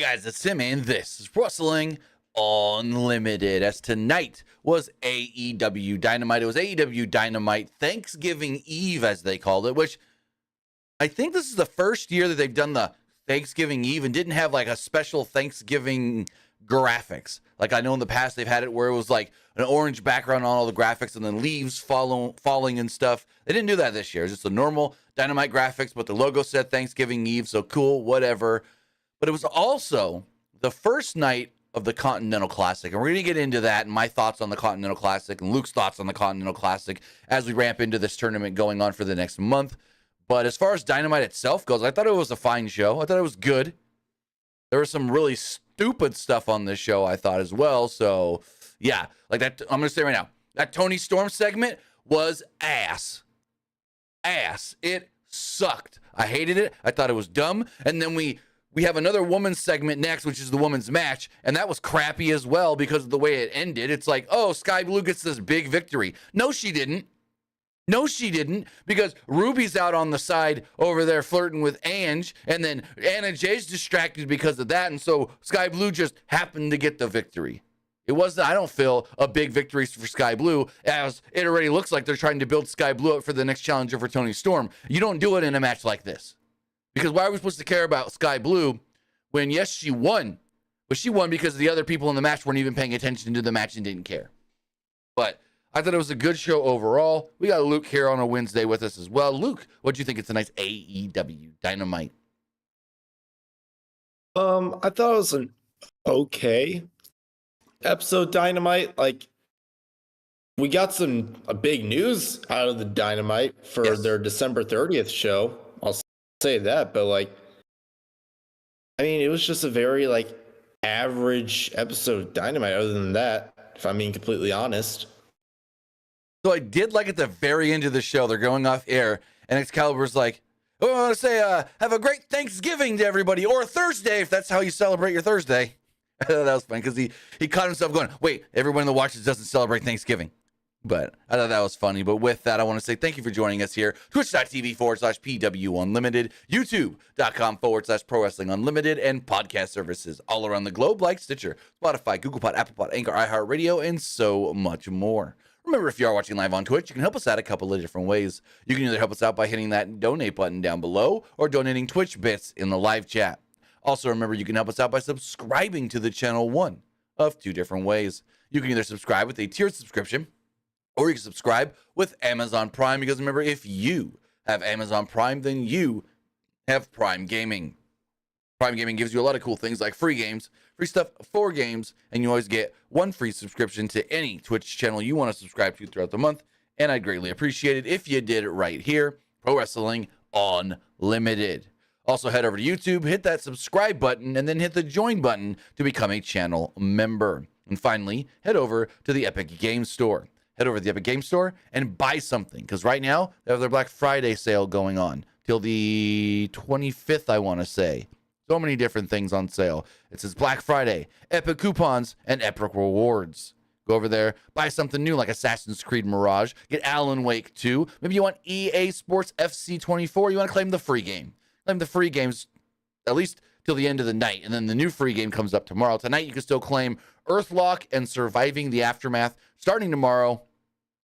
guys, it's Tim, and this is Wrestling Unlimited. As tonight was AEW Dynamite. It was AEW Dynamite Thanksgiving Eve, as they called it, which I think this is the first year that they've done the Thanksgiving Eve and didn't have like a special Thanksgiving graphics. Like I know in the past they've had it where it was like an orange background on all the graphics and then leaves falling and stuff. They didn't do that this year. It's just a normal Dynamite graphics, but the logo said Thanksgiving Eve, so cool, whatever. But it was also the first night of the Continental Classic, and we're going to get into that and my thoughts on the Continental Classic and Luke's thoughts on the Continental Classic as we ramp into this tournament going on for the next month. But as far as Dynamite itself goes, I thought it was a fine show. I thought it was good. There was some really stupid stuff on this show, I thought, as well. So, yeah, like that. I'm going to say right now, that Tony Storm segment was ass. It sucked. I hated it. I thought it was dumb. And then we have another woman's segment next, which is the women's match, and that was crappy as well because of the way it ended. It's like, oh, Sky Blue gets this big victory. No, she didn't. No, she didn't, because Ruby's out on the side over there flirting with Ange, and then Anna Jay's distracted because of that, and so Sky Blue just happened to get the victory. It wasn't, I don't feel, a big victory for Sky Blue, as it already looks like they're trying to build Sky Blue up for the next challenger for Tony Storm. You don't do it in a match like this. Because why are we supposed to care about Sky Blue when, yes, she won, but she won because the other people in the match weren't even paying attention to the match and didn't care. But I thought it was a good show overall. We got Luke here on a Wednesday with us as well. Luke, what do you think of tonight's AEW Dynamite? I thought it was an okay episode Dynamite. Like, we got some big news out of the Dynamite for their December 30th show. I'll say that, but like, I mean, it was just a very like average episode of Dynamite. Other than that, if I'm being completely honest. So I did like at the very end of the show, they're going off air, and Excalibur's like, oh, I want to say, have a great Thanksgiving to everybody, or Thursday, if that's how you celebrate your Thursday. That was fun, because he caught himself going, wait, everyone in the watches doesn't celebrate Thanksgiving. But I thought that was funny. But with that, I want to say thank you for joining us here. Twitch.tv/PWU Unlimited, YouTube.com/Pro Wrestling Unlimited, and podcast services all around the globe like Stitcher, Spotify, Google Pod, Apple Pod, Anchor, iHeartRadio, and so much more. Remember, if you are watching live on Twitch, you can help us out a couple of different ways. You can either help us out by hitting that donate button down below or donating Twitch bits in the live chat. Also, remember, you can help us out by subscribing to the channel one of two different ways. You can either subscribe with a tiered subscription, or you can subscribe with Amazon Prime, because remember, if you have Amazon Prime, then you have Prime Gaming. Prime Gaming gives you a lot of cool things like free games, free stuff for games, and you always get one free subscription to any Twitch channel you want to subscribe to throughout the month, and I'd greatly appreciate it if you did it right here, Pro Wrestling Unlimited. Also, head over to YouTube, hit that subscribe button, and then hit the join button to become a channel member. And finally, head over to the Epic Games Store. Head over to the Epic Games Store and buy something, because right now they have their Black Friday sale going on till the 25th, I want to say. So many different things on sale. It says Black Friday, Epic Coupons, and Epic Rewards. Go over there, buy something new like Assassin's Creed Mirage, get Alan Wake 2. Maybe you want EA Sports FC 24. You want to claim the free game. Claim the free games at least till the end of the night, and then the new free game comes up tomorrow. Tonight, you can still claim Earthlock and Surviving the Aftermath. Starting tomorrow,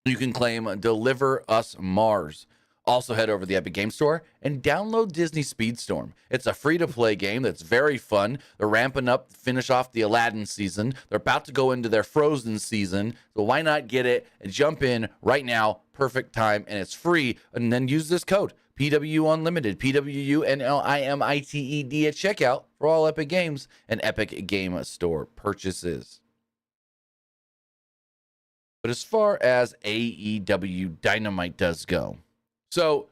you can claim Deliver Us Mars. Also, head over to the Epic Game Store and download Disney Speedstorm. It's a free-to-play game that's very fun. They're ramping up to finish off the Aladdin season. They're about to go into their Frozen season. So why not get it and jump in right now? Perfect time, and it's free. And then use this code, PWU Unlimited, PWUNLIMITED at checkout for all Epic Games and Epic Game Store purchases. But as far as AEW Dynamite does go, so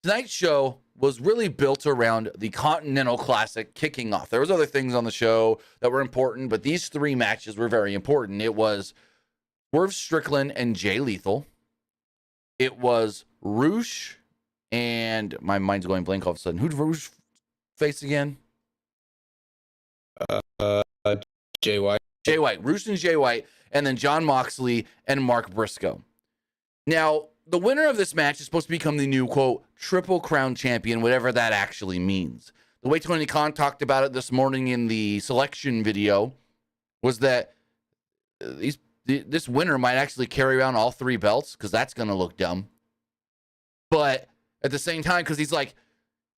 tonight's show was really built around the Continental Classic kicking off. There was other things on the show that were important, but these three matches were very important. It was Swerve Strickland and Jay Lethal. It was Roosh and my mind's going blank all of a sudden. Who'd Roosh face again? Jay White. Jay White. Roosh and Jay White, and then Jon Moxley and Mark Briscoe. Now, the winner of this match is supposed to become the new, quote, Triple Crown champion, whatever that actually means. the way Tony Khan talked about it this morning in the selection video was that this winner might actually carry around all 3 belts, because that's going to look dumb. But at the same time, because he's like,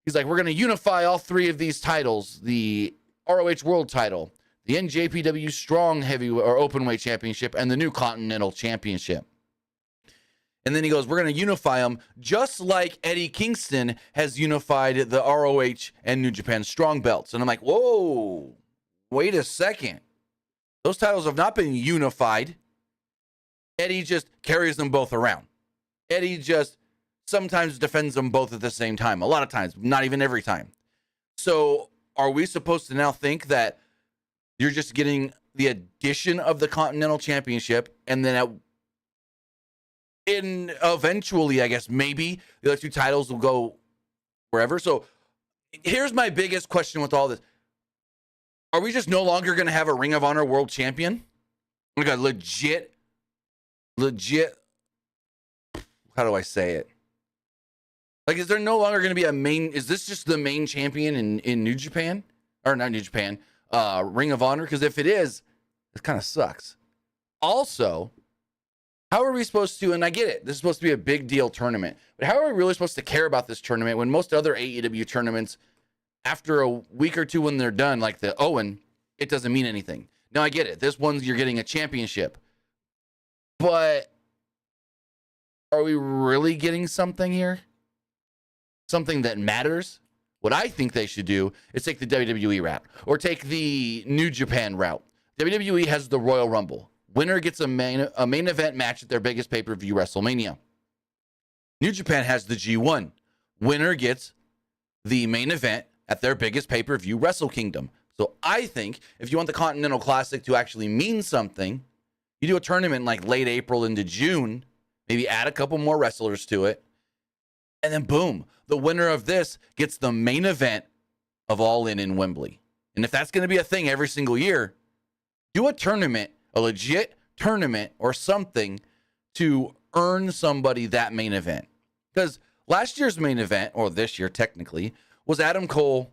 we're going to unify all 3 of these titles, the ROH World title, the NJPW Strong Heavy or Openweight Championship, and the new Continental Championship. And then he goes, we're going to unify them just like Eddie Kingston has unified the ROH and New Japan Strong belts. And I'm like, whoa, wait a second. Those titles have not been unified. Eddie just carries them both around. Eddie just sometimes defends them both at the same time. A lot of times, not even every time. So are we supposed to now think that you're just getting the addition of the Continental Championship, and then eventually, I guess, maybe the other 2 titles will go wherever? So here's my biggest question with all this. Are we just no longer going to have a Ring of Honor World Champion? Like a legit, how do I say it? Like, is there no longer going to be is this just the main champion in New Japan? Or not New Japan, Ring of Honor? Because if it is, it kind of sucks. Also, how are we supposed to, and I get it, this is supposed to be a big deal tournament, but how are we really supposed to care about this tournament when most other AEW tournaments, after a week or 2 when they're done, like the Owen, it doesn't mean anything. Now, I get it. This one's, you're getting a championship. But are we really getting something here? Something that matters? What I think they should do is take the WWE route, or take the New Japan route. WWE has the Royal Rumble. Winner gets a main event match at their biggest pay-per-view, WrestleMania. New Japan has the G1. Winner gets the main event at their biggest pay-per-view, Wrestle Kingdom. So I think if you want the Continental Classic to actually mean something, you do a tournament like late April into June, maybe add a couple more wrestlers to it, and then boom, the winner of this gets the main event of All In Wembley. And if that's going to be a thing every single year, do a tournament, a legit tournament or something to earn somebody that main event. Because last year's main event, or this year technically, was Adam Cole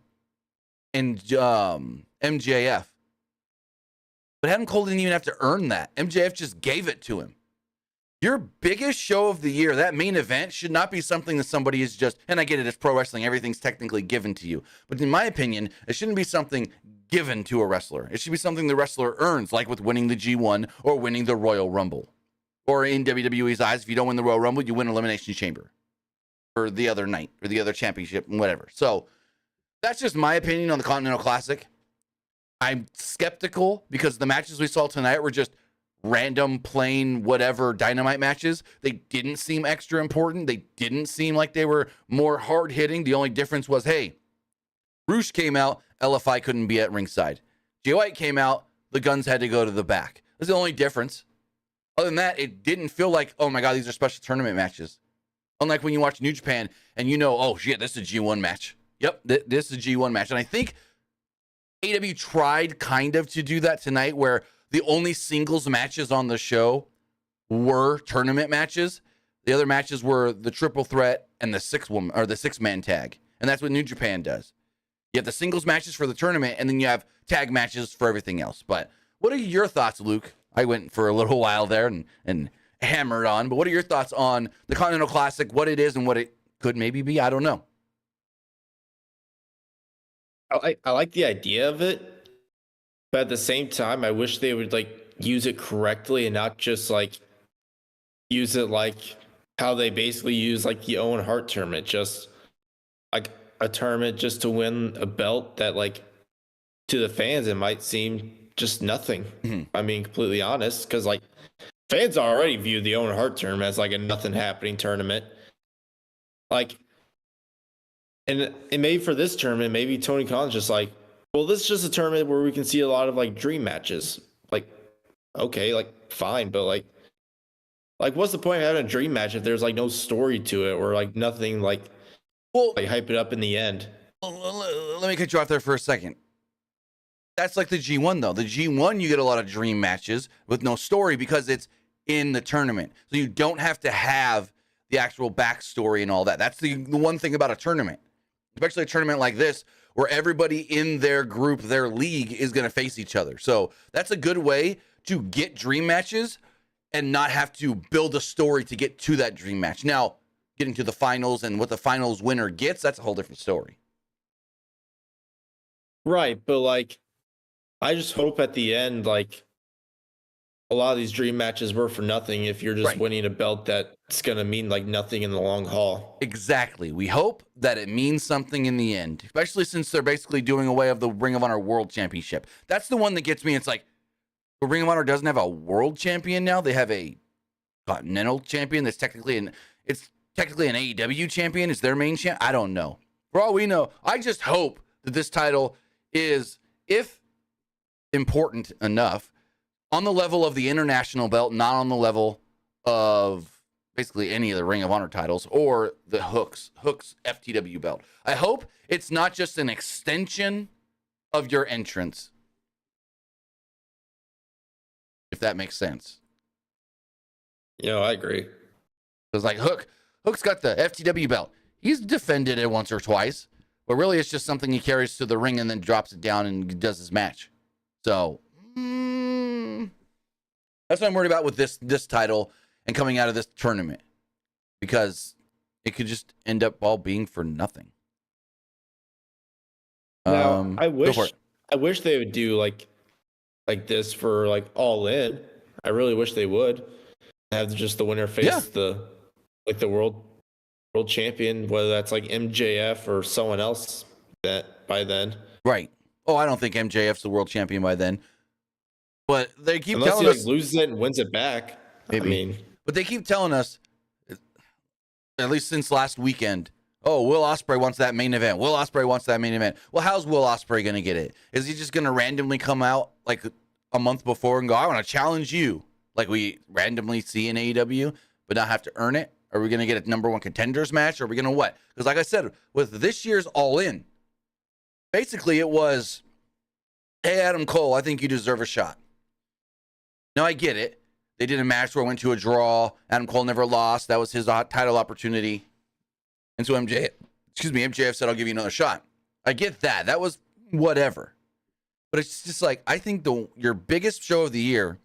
and MJF. But Adam Cole didn't even have to earn that. MJF just gave it to him. Your biggest show of the year, that main event, should not be something that somebody is just, and I get it, it's pro wrestling, everything's technically given to you. But in my opinion, it shouldn't be something given to a wrestler. It should be something the wrestler earns, like with winning the G1 or winning the Royal Rumble. Or in WWE's eyes, if you don't win the Royal Rumble, you win Elimination Chamber. Or the other night, or the other championship, whatever. So that's just my opinion on the Continental Classic. I'm skeptical because the matches we saw tonight were just random, plain, whatever Dynamite matches. They didn't seem extra important. They didn't seem like they were more hard-hitting. The only difference was, hey, Roosh came out, LFI couldn't be at ringside. Jay White came out, the Guns had to go to the back. That's the only difference. Other than that, it didn't feel like, oh my God, these are special tournament matches. Unlike when you watch New Japan and you know, oh shit, this is a G1 match. Yep, this is a G1 match. And I think AEW tried kind of to do that tonight, where the only singles matches on the show were tournament matches. The other matches were the triple threat and the six-man tag. And that's what New Japan does. You have the singles matches for the tournament, and then you have tag matches for everything else. But what are your thoughts, Luke? I went for a little while there and hammered on, but what are your thoughts on the Continental Classic, what it is and what it could maybe be? I don't know. I like the idea of it, but at the same time, I wish they would like use it correctly and not just like use it like how they basically use like the Owen Hart tournament, just like a tournament just to win a belt that like to the fans it might seem just nothing. Mm-hmm. I mean, completely honest, because like fans already view the Owen Hart tournament as like a nothing happening tournament. Like, and maybe for this tournament, maybe Tony Khan's just like, well, this is just a tournament where we can see a lot of like dream matches. Like, okay, like fine, but like what's the point of having a dream match if there's like no story to it or like nothing like, well, like hype it up in the end? Let me cut you off there for a second. That's like the G1 though. The G1, you get a lot of dream matches with no story because it's in the tournament. So you don't have to have the actual backstory and all that. That's the one thing about a tournament, especially a tournament like this, where everybody in their group, their league, is going to face each other. So that's a good way to get dream matches and not have to build a story to get to that dream match. Now, getting to the finals and what the finals winner gets, that's a whole different story. Right, but like, I just hope at the end, like, a lot of these dream matches were for nothing if you're just winning a belt that's going to mean like nothing in the long haul. Exactly. We hope that it means something in the end, especially since they're basically doing away of the Ring of Honor World Championship. That's the one that gets me. It's like, the Ring of Honor doesn't have a world champion now. They have a continental champion that's technically an AEW champion. Is their main champ? I don't know. For all we know, I just hope that this title is, if important enough, on the level of the international belt, not on the level of basically any of the Ring of Honor titles or the Hook's FTW belt. I hope it's not just an extension of your entrance, if that makes sense. I agree. Because like Hook's got the FTW belt. He's defended it once or twice, but really it's just something he carries to the ring and then drops it down and does his match. So that's what I'm worried about with this title and coming out of this tournament, because it could just end up all being for nothing. Now, I wish they would do like this for like All In. I really wish they would have just the winner face the world champion, whether that's like MJF or someone else that by then. Right. Oh, I don't think MJF's the world champion by then. But they keep Unless telling he us loses it and wins it back. maybe. But they keep telling us, at least since last weekend, oh, Will Ospreay wants that main event. Will Ospreay wants that main event. Well, how's Will Ospreay going to get it? Is he just going to randomly come out like a month before and go, I want to challenge you, like we randomly see in AEW, but not have to earn it? Are we going to get a number one contenders match? Or are we going to what? Because like I said, with this year's All In, basically it was, hey, Adam Cole, I think you deserve a shot. Now, I get it. They did a match where it went to a draw. Adam Cole never lost. That was his title opportunity. And so MJF said, I'll give you another shot. I get that. That was whatever. But it's just like, I think your biggest show of the year,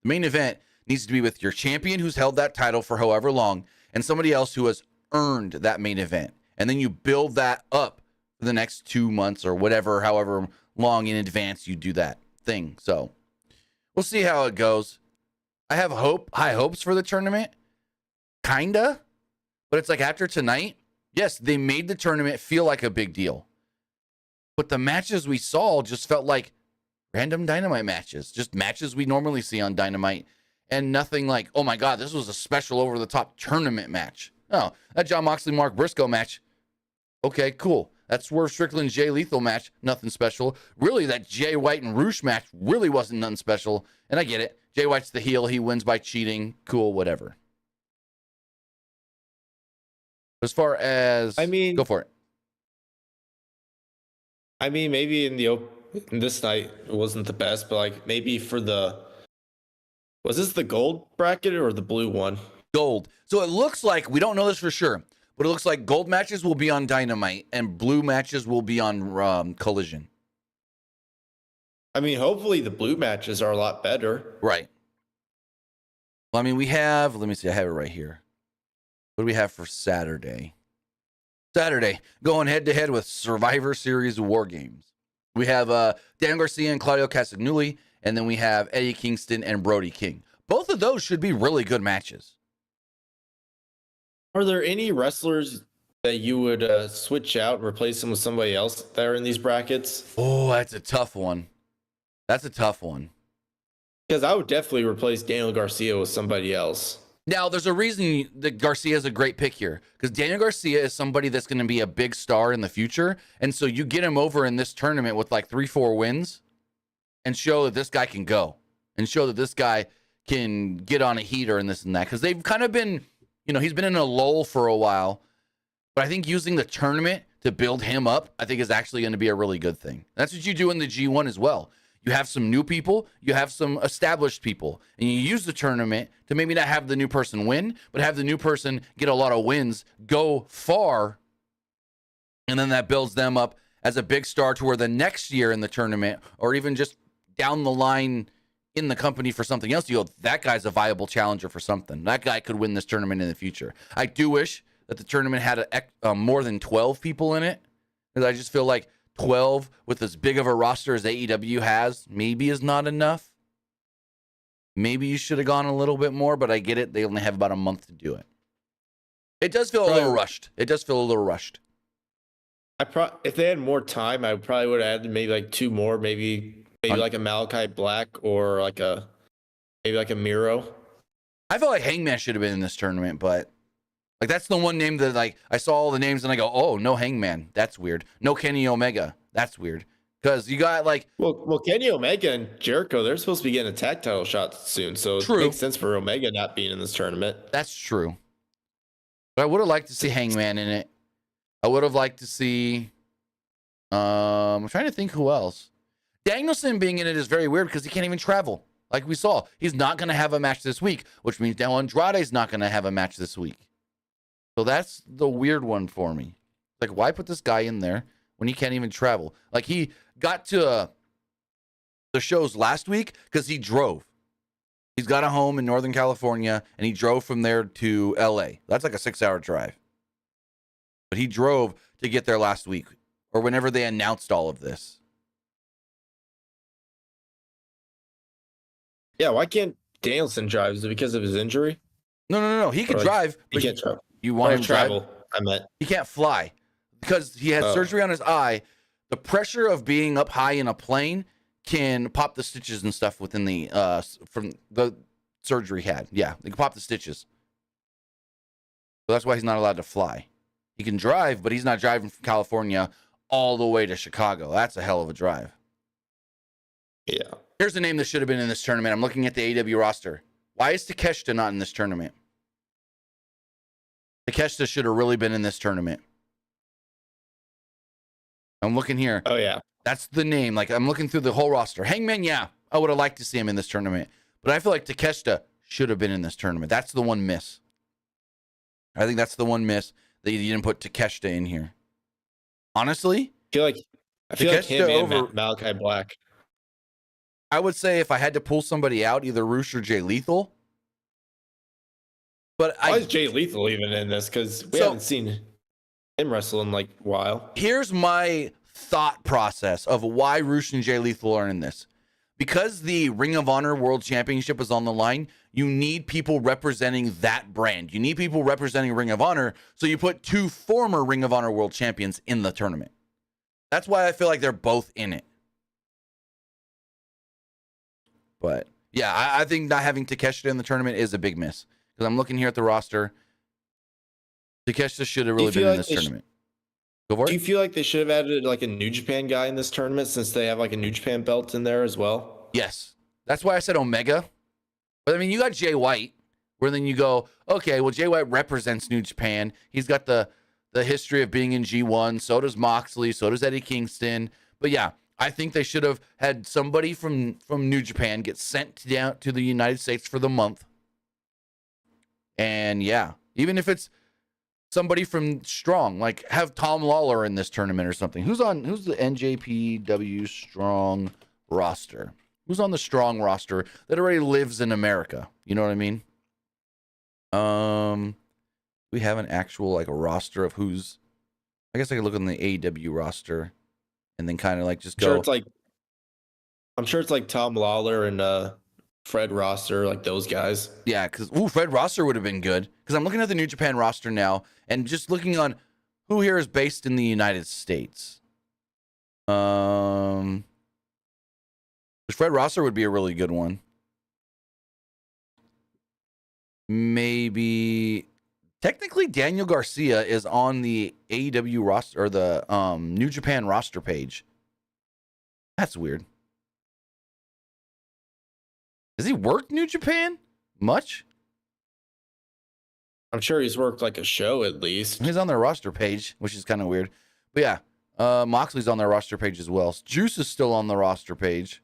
the main event, needs to be with your champion who's held that title for however long and somebody else who has earned that main event. And then you build that up for the next 2 months or whatever, however long in advance you do that thing. So we'll see how it goes. I have high hopes for the tournament. Kinda. But it's like after tonight, yes, they made the tournament feel like a big deal. But the matches we saw just felt like random Dynamite matches. Just matches we normally see on Dynamite. And nothing like, oh my God, this was a special over-the-top tournament match. No, that Jon Moxley-Mark Briscoe match, okay, cool. That Swerve Strickland Jay Lethal match, nothing special. Really, that Jay White and Roosh match really wasn't nothing special. And I get it. Jay White's the heel. He wins by cheating. Cool, whatever. As far as... go for it. I mean, maybe in this night, it wasn't the best, but like maybe for was this the gold bracket or the blue one? Gold. So it looks like, we don't know this for sure, but it looks like gold matches will be on Dynamite and blue matches will be on Collision. I mean, hopefully the blue matches are a lot better. Right. Well, I mean, we have, let me see, I have it right here. What do we have for Saturday? Saturday, going head-to-head with Survivor Series War Games. We have Dan Garcia and Claudio Castagnoli, and then we have Eddie Kingston and Brody King. Both of those should be really good matches. Are there any wrestlers that you would switch out and replace them with somebody else that are in these brackets? Oh, that's a tough one. That's a tough one. Because I would definitely replace Daniel Garcia with somebody else. Now, there's a reason that Garcia is a great pick here, because Daniel Garcia is somebody that's going to be a big star in the future. And so you get him over in this tournament with like 3-4 wins and show that this guy can go and show that this guy can get on a heater and this and that. Because they've kind of been, he's been in a lull for a while. But I think using the tournament to build him up, I think is actually going to be a really good thing. That's what you do in the G1 as well. You have some new people, you have some established people, and you use the tournament to maybe not have the new person win, but have the new person get a lot of wins, go far, and then that builds them up as a big star to where the next year in the tournament, or even just down the line in the company for something else, you go, that guy's a viable challenger for something. That guy could win this tournament in the future. I do wish that the tournament had more than 12 people in it, because I just feel like 12 with as big of a roster as AEW has maybe is not enough. Maybe you should have gone a little bit more, but I get it. They only have about a month to do it. It does feel a little rushed. It does feel a little rushed. If they had more time, I probably would have added maybe like 2 more, maybe like a Malachi Black or maybe like a Miro. I feel like Hangman should have been in this tournament, but like that's the one name that like I saw all the names and I go, oh, no Hangman. That's weird. No Kenny Omega. That's weird. Because you got like well, Kenny Omega and Jericho, they're supposed to be getting a tag title shot soon, so it makes sense for Omega not being in this tournament. That's true. But I would have liked to see Hangman in it. I would have liked to see. I'm trying to think who else. Danielson being in it is very weird because he can't even travel. Like we saw, he's not going to have a match this week, which means now Andrade's not going to have a match this week. So that's the weird one for me. Like, why put this guy in there when he can't even travel? Like, he got to the shows last week because he drove. He's got a home in Northern California, and he drove from there to LA. That's like a 6-hour drive. But he drove to get there last week, or whenever they announced all of this. Yeah, why can't Danielson drive? Is it because of his injury? No. He can drive. He can't travel. You want him to travel? drive? I meant he can't fly because he had surgery on his eye. The pressure of being up high in a plane can pop the stitches and stuff within the from the surgery he had. Yeah, they can pop the stitches. So that's why he's not allowed to fly. He can drive, but he's not driving from California all the way to Chicago. That's a hell of a drive. Yeah. Here's a name that should have been in this tournament. I'm looking at the AEW roster. Why is Takeshita not in this tournament? Takeshita should have really been in this tournament. I'm looking here. Oh, yeah. That's the name. Like, I'm looking through the whole roster. Hangman, yeah, I would have liked to see him in this tournament. But I feel like Takeshita should have been in this tournament. That's the one miss. I think that's the one miss that you didn't put Takeshita in here. Honestly, I feel like him over Malachi Black. I would say if I had to pull somebody out, either Roosh or Jay Lethal. But why is Jay Lethal even in this? Because we haven't seen him wrestle in like a while. Here's my thought process of why Roosh and Jay Lethal are in this. Because the Ring of Honor World Championship is on the line, you need people representing that brand. You need people representing Ring of Honor, so you put 2 former Ring of Honor World Champions in the tournament. That's why I feel like they're both in it. But, yeah, I think not having Takeshita in the tournament is a big miss. Because I'm looking here at the roster. Takeshita should have really been in this tournament. Go for it. Do you feel like they should have added like a New Japan guy in this tournament since they have like a New Japan belt in there as well? Yes. That's why I said Omega. But I mean, you got Jay White, where then you go, okay, well, Jay White represents New Japan. He's got the history of being in G1. So does Moxley. So does Eddie Kingston. But yeah, I think they should have had somebody from New Japan get sent down to the United States for the month. And yeah, even if it's somebody from Strong, like have Tom Lawler in this tournament or something. Who's the NJPW Strong roster? Who's on the Strong roster that already lives in America? You know what I mean? We have an actual like a roster of who's. I guess I could look on the AEW roster, and then kind of like just go. I'm sure it's like Tom Lawler and Fred Rosser, like those guys. Yeah, because Fred Rosser would have been good. Because I'm looking at the New Japan roster now, and just looking on who here is based in the United States. Fred Rosser would be a really good one. Maybe technically Daniel Garcia is on the AEW roster or the New Japan roster page. That's weird. Has he worked New Japan much? I'm sure he's worked like a show at least. He's on their roster page, which is kind of weird. But yeah, Moxley's on their roster page as well. Juice is still on the roster page.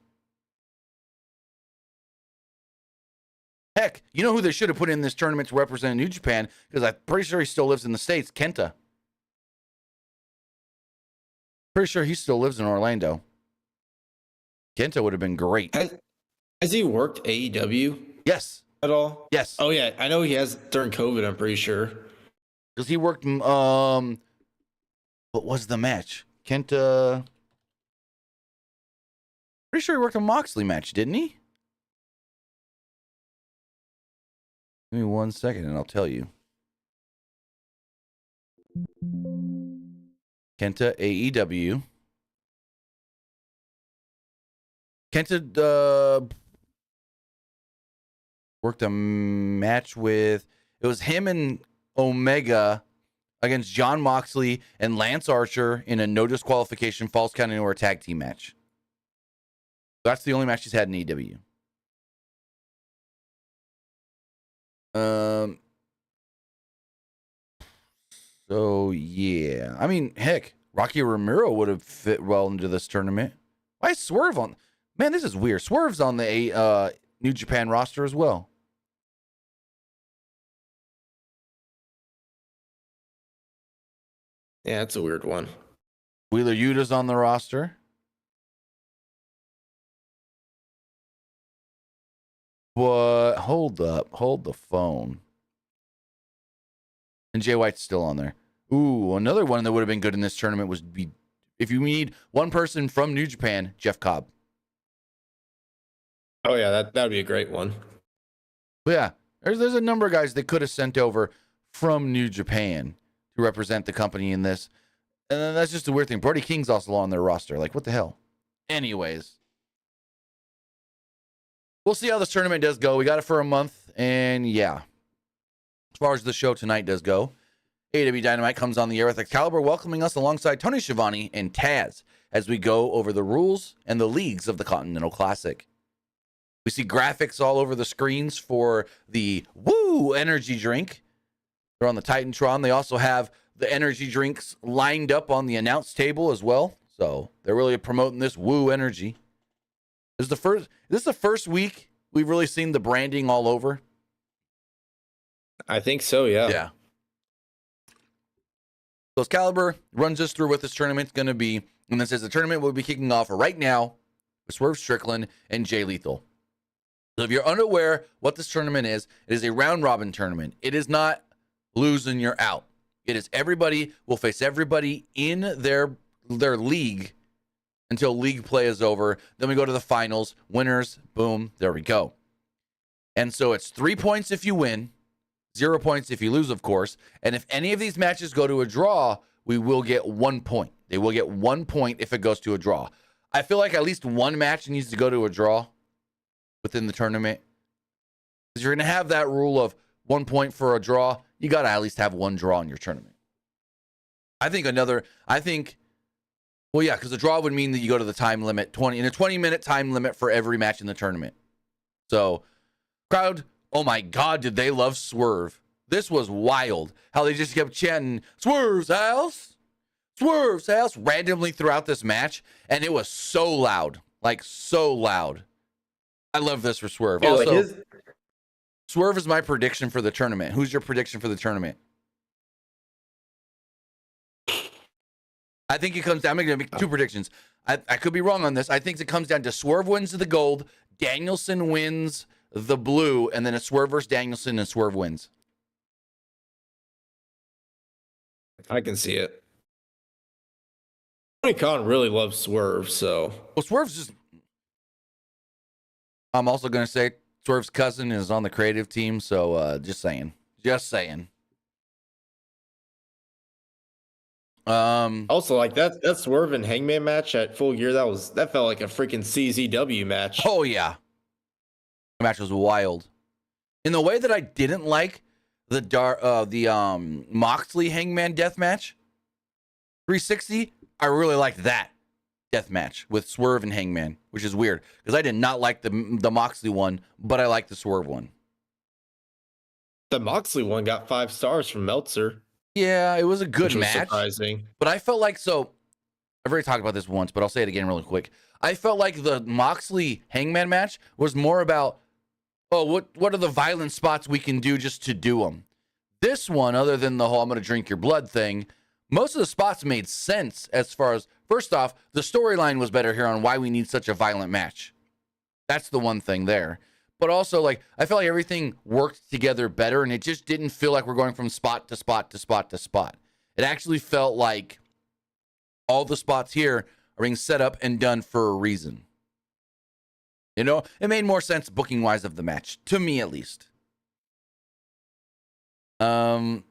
Heck, you know who they should have put in this tournament to represent New Japan? Because I'm pretty sure he still lives in the States. Kenta. Pretty sure he still lives in Orlando. Kenta would have been great. Has he worked AEW Yes. at all? Yes. Oh yeah, I know he has during COVID. I'm pretty sure. Because he worked. What was the match? Kenta. Pretty sure he worked a Moxley match, didn't he? Give me 1 second and I'll tell you. Kenta AEW. Kenta worked a match with, it was him and Omega against John Moxley and Lance Archer in a no disqualification, false count anywhere tag team match. That's the only match he's had in AEW. So yeah, I mean, heck, Rocky Romero would have fit well into this tournament. Why is Swerve on? Man, this is weird. Swerve's on the New Japan roster as well. Yeah, that's a weird one. Wheeler Yuta's on the roster. But hold the phone. And Jay White's still on there. Ooh, another one that would have been good in this tournament was if you need one person from New Japan, Jeff Cobb. Oh yeah, that would be a great one. But yeah, there's a number of guys that could have sent over from New Japan to represent the company in this. And then that's just a weird thing. Brody King's also on their roster. Like, what the hell? Anyways. We'll see how this tournament does go. We got it for a month. And yeah. As far as the show tonight does go, AEW Dynamite comes on the air with Excalibur welcoming us alongside Tony Schiavone and Taz as we go over the rules and the leagues of the Continental Classic. We see graphics all over the screens for the Woo energy drink. They're on the Titantron. They also have the energy drinks lined up on the announce table as well. So they're really promoting this Woo energy. This is the first week we've really seen the branding all over. I think so, yeah. Yeah. So Excalibur runs us through what this tournament's going to be. And then says the tournament will be kicking off right now with Swerve Strickland and Jay Lethal. So if you're unaware what this tournament is, it is a round robin tournament. It is not lose and you're out. It is everybody will face everybody in their league until league play is over. Then we go to the finals. Winners, boom, there we go. And so it's 3 points if you win, 0 points if you lose, of course. And if any of these matches go to a draw, we will get 1 point. They will get 1 point if it goes to a draw. I feel like at least one match needs to go to a draw within the tournament. Because you're going to have that rule of 1 point for a draw. You got to at least have one draw in your tournament. Well, yeah, because the draw would mean that you go to the time limit, 20-minute time limit for every match in the tournament. So, crowd, oh my God, did they love Swerve. This was wild. How they just kept chanting, Swerve's house, Swerve's house, randomly throughout this match. And it was so loud, like so loud. I love this for Swerve. Yeah, also, Swerve is my prediction for the tournament. Who's your prediction for the tournament? I think it comes down. I'm going to make two predictions. I could be wrong on this. I think it comes down to Swerve wins the gold, Danielson wins the blue, and then it's Swerve versus Danielson and Swerve wins. I can see it. Tony Khan really loves Swerve, so. Well, Swerve's just. I'm also going to say Swerve's cousin is on the creative team, so just saying. Just saying. Also, like that Swerve and Hangman match at Full Gear, that felt like a freaking CZW match. Oh yeah, the match was wild. In the way that I didn't like the Moxley Hangman death match, 360. I really liked that death match with Swerve and Hangman, which is weird because I did not like the Moxley one, but I liked the Swerve one. The Moxley one got 5 stars from Meltzer. Yeah, it was a good match. Surprising. But I felt like, so I've already talked about this once, but I'll say it again really quick. I felt like the Moxley Hangman match was more about, what are the violent spots we can do just to do them? This one, other than the whole I'm going to drink your blood thing, most of the spots made sense as far First off, the storyline was better here on why we need such a violent match. That's the one thing there. But also, like, I felt like everything worked together better, and it just didn't feel like we're going from spot to spot to spot to spot. It actually felt like all the spots here are being set up and done for a reason. You know, it made more sense booking-wise of the match, to me at least.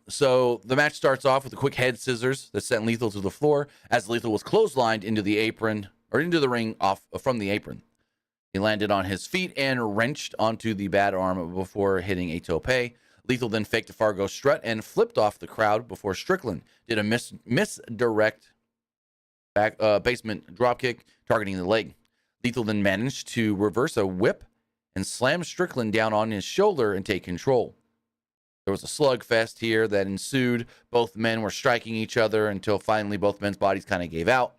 So the match starts off with a quick head scissors that sent Lethal to the floor as Lethal was clotheslined into the apron, or into the ring off from the apron. He landed on his feet and wrenched onto the bad arm before hitting a tope. Lethal then faked a Fargo strut and flipped off the crowd before Strickland did a misdirect back basement dropkick targeting the leg. Lethal then managed to reverse a whip and slam Strickland down on his shoulder and take control. There was a slugfest here that ensued. Both men were striking each other until finally both men's bodies kind of gave out.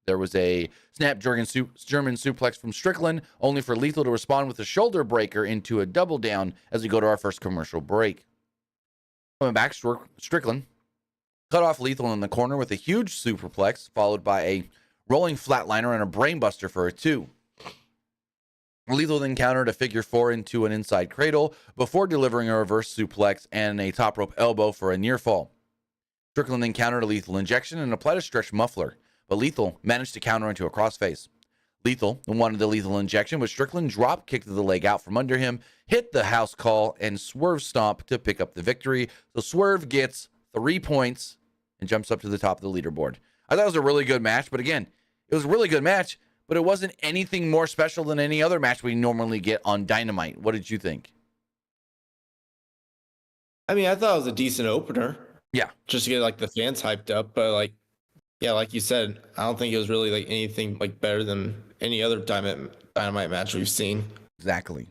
There was a snap German suplex from Strickland, only for Lethal to respond with a shoulder breaker into a double down as we go to our first commercial break. Coming back, Strickland cut off Lethal in the corner with a huge superplex, followed by a rolling flatliner and a brainbuster for a 2. Lethal then countered a figure 4 into an inside cradle before delivering a reverse suplex and a top rope elbow for a near fall. Strickland then countered a lethal injection and applied a stretch muffler, but Lethal managed to counter into a crossface. Lethal wanted the lethal injection, but Strickland drop kicked the leg out from under him, hit the house call, and Swerve stomp to pick up the victory. So Swerve gets 3 points and jumps up to the top of the leaderboard. I thought it was a really good match, but again, it was a really good match, but it wasn't anything more special than any other match we normally get on Dynamite. What did you think? I mean, I thought it was a decent opener. Yeah. Just to get like the fans hyped up, but like, yeah, like you said, I don't think it was really like anything like better than any other Dynamite match we've seen. Exactly.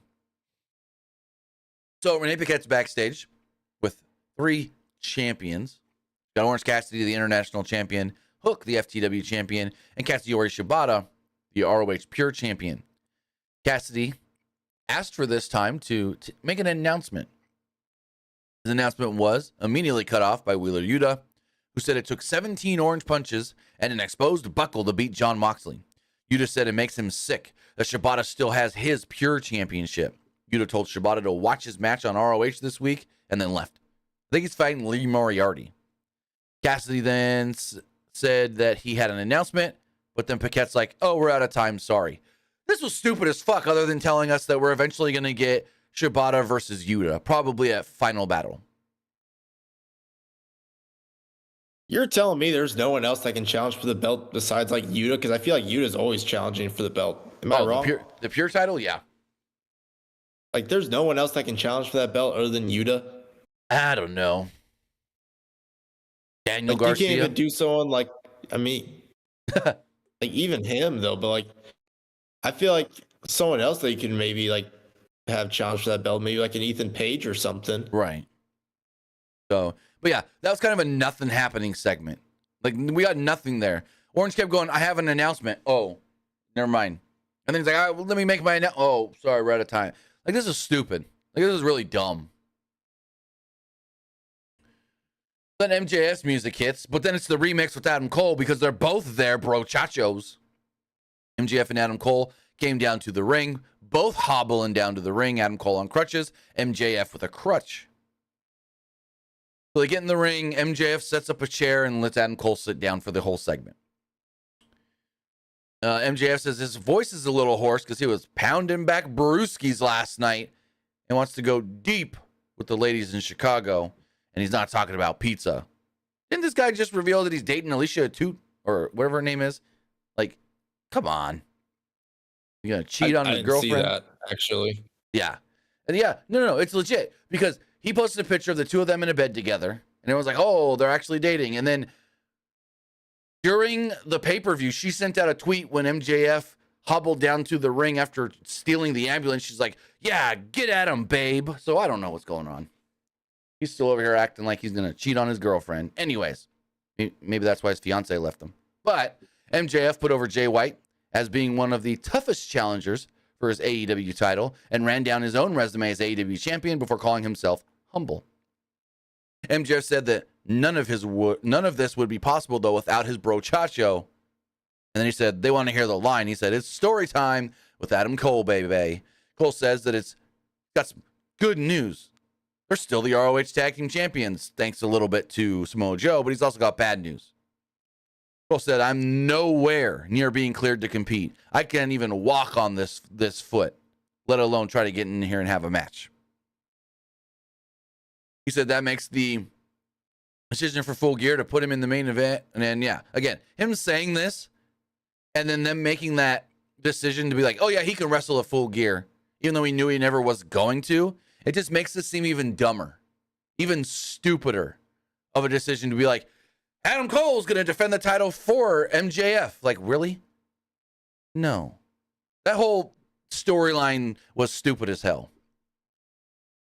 So Renee Paquette's backstage with 3 champions. Got Orange Cassidy, the international champion, Hook, the FTW champion, and Katsuyori Shibata, the ROH Pure champion. Cassidy asked for this time to make an announcement. His announcement was immediately cut off by Wheeler Yuta, who said it took 17 orange punches and an exposed buckle to beat Jon Moxley. Yuta said it makes him sick that Shibata still has his Pure championship. Yuta told Shibata to watch his match on ROH this week and then left. I think he's fighting Lee Moriarty. Cassidy then said that he had an announcement, but then Paquette's like, oh, we're out of time, sorry. This was stupid as fuck, other than telling us that we're eventually going to get Shibata versus Yuta, probably at Final Battle. You're telling me there's no one else that can challenge for the belt besides like Yuta? Because I feel like Yuta's always challenging for the belt. Am I wrong? The Pure title? Yeah. Like there's no one else that can challenge for that belt other than Yuta? I don't know. Daniel like, Garcia. You can't even do someone like, I mean, like even him though, but like, I feel like someone else that you can maybe like have challenge for that belt, maybe like an Ethan Page or something. Right. So, but yeah, that was kind of a nothing happening segment. Like we got nothing there. Orange kept going, I have an announcement. Oh, never mind. And then he's like, all right, well, let me make my announcement. Oh, sorry, we're out of time. Like this is stupid. Like this is really dumb. Then MJF's music hits, but then it's the remix with Adam Cole because they're both there, bro chachos. MJF and Adam Cole came down to the ring, both hobbling down to the ring. Adam Cole on crutches, MJF with a crutch. So they get in the ring, MJF sets up a chair and lets Adam Cole sit down for the whole segment. MJF says his voice is a little hoarse because he was pounding back brewskis last night and wants to go deep with the ladies in Chicago. And he's not talking about pizza. Didn't this guy just reveal that he's dating Alicia Toot or whatever her name is? Like, come on. You gonna cheat on his girlfriend? I didn't see that, actually. Yeah. And yeah, no, it's legit. Because he posted a picture of the two of them in a bed together. And it was like, oh, they're actually dating. And then during the pay-per-view, she sent out a tweet when MJF hobbled down to the ring after stealing the ambulance. She's like, yeah, get at him, babe. So I don't know what's going on. He's still over here acting like he's going to cheat on his girlfriend. Anyways, maybe that's why his fiance left him. But MJF put over Jay White as being one of the toughest challengers for his AEW title and ran down his own resume as AEW champion before calling himself humble. MJF said that none of this would be possible, though, without his bro Chacho, And then he said, they want to hear the line. He said, it's story time with Adam Cole, baby. Cole says that it's got some good news. They're still the ROH Tag Team Champions, thanks a little bit to Samoa Joe, but he's also got bad news. Cole said, I'm nowhere near being cleared to compete. I can't even walk on this foot, let alone try to get in here and have a match. He said that makes the decision for Full Gear to put him in the main event. And then, yeah, again, him saying this and then them making that decision to be like, oh, yeah, he can wrestle at Full Gear, even though he knew he never was going to. It just makes this seem even dumber, even stupider of a decision to be like, Adam Cole's going to defend the title for MJF. Like, really? No. That whole storyline was stupid as hell.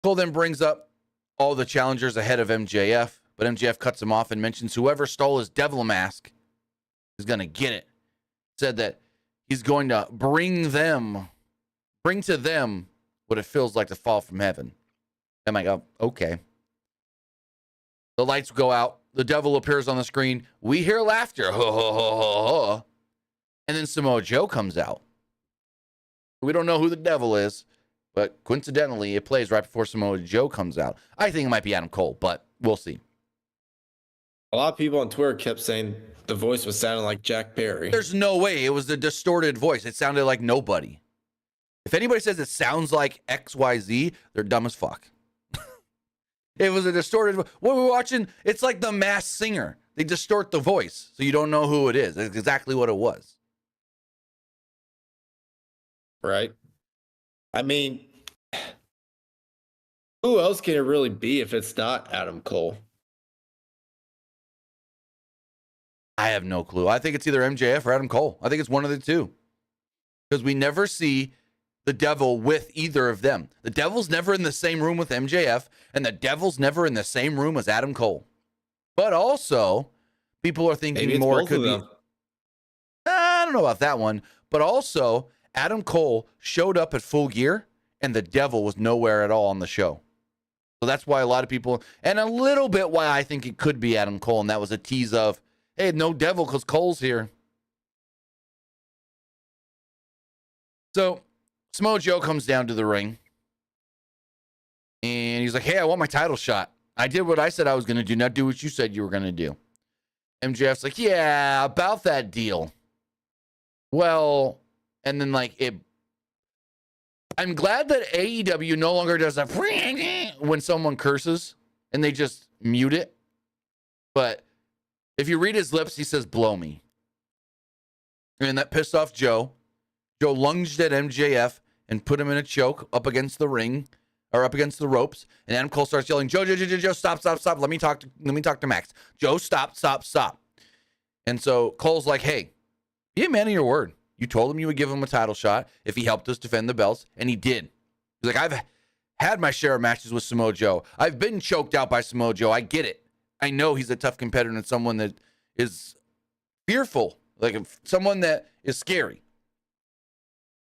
Cole then brings up all the challengers ahead of MJF, but MJF cuts him off and mentions whoever stole his devil mask is going to get it. Said that he's going to bring to them what it feels like to fall from heaven. I'm like, oh, okay. The lights go out. The devil appears on the screen. We hear laughter. Ho, ho, ho, ho, ho. And then Samoa Joe comes out. We don't know who the devil is, but coincidentally, it plays right before Samoa Joe comes out. I think it might be Adam Cole, but we'll see. A lot of people on Twitter kept saying the voice was sounding like Jack Perry. There's no way. It was a distorted voice. It sounded like nobody. If anybody says it sounds like XYZ, they're dumb as fuck. It was a distorted. What we're watching, it's like The Masked Singer. They distort the voice, so you don't know who it is. That's exactly what it was. Right? I mean, who else can it really be if it's not Adam Cole? I have no clue. I think it's either MJF or Adam Cole. I think it's one of the two. Because we never see the devil with either of them. The devil's never in the same room with MJF, and the devil's never in the same room as Adam Cole. But also, people are thinking more could be. I don't know about that one. But also, Adam Cole showed up at Full Gear, and the devil was nowhere at all on the show. So that's why a lot of people, and a little bit why I think it could be Adam Cole, and that was a tease of, hey, no devil because Cole's here. So Samoa Joe comes down to the ring, and he's like, hey, I want my title shot. I did what I said I was going to do, not do what you said you were going to do. MJF's like, yeah, about that deal. Well, and then like it, I'm glad that AEW no longer does that when someone curses and they just mute it. But if you read his lips, he says, blow me. And that pissed off Joe. Joe lunged at MJF and put him in a choke up against the ring or up against the ropes. And Adam Cole starts yelling, Joe, stop. Let me talk to Max. Joe, stop. And so Cole's like, hey, be a man of your word. You told him you would give him a title shot if he helped us defend the belts, and he did. He's like, I've had my share of matches with Samoa Joe. I've been choked out by Samoa Joe. I get it. I know he's a tough competitor and someone that is fearful, like someone that is scary.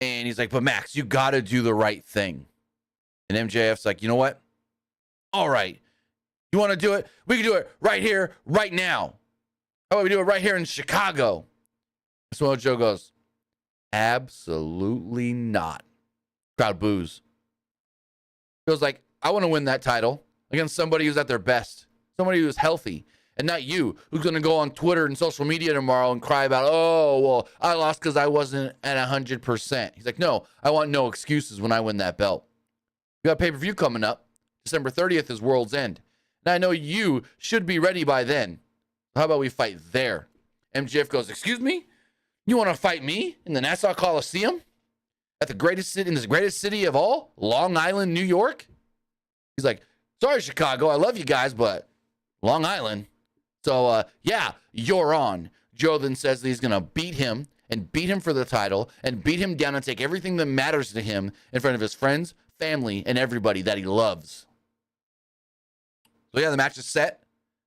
And he's like, but Max, you got to do the right thing. And MJF's like, you know what? All right. You want to do it? We can do it right here, right now. How about we do it right here in Chicago? Samoa Joe goes, absolutely not. Crowd boos. He goes like, I want to win that title against somebody who's at their best, somebody who's healthy, and not you, who's going to go on Twitter and social media tomorrow and cry about, oh, well, I lost because I wasn't at 100%. He's like, no, I want no excuses when I win that belt. We got a pay-per-view coming up. December 30th is World's End. And I know you should be ready by then. How about we fight there? MJF goes, excuse me? You want to fight me in the Nassau Coliseum? At the greatest city, in the greatest city of all? Long Island, New York? He's like, sorry, Chicago. I love you guys, but Long Island. So, yeah, you're on. Joe then says that he's going to beat him and beat him for the title and beat him down and take everything that matters to him in front of his friends, family, and everybody that he loves. So, yeah, the match is set.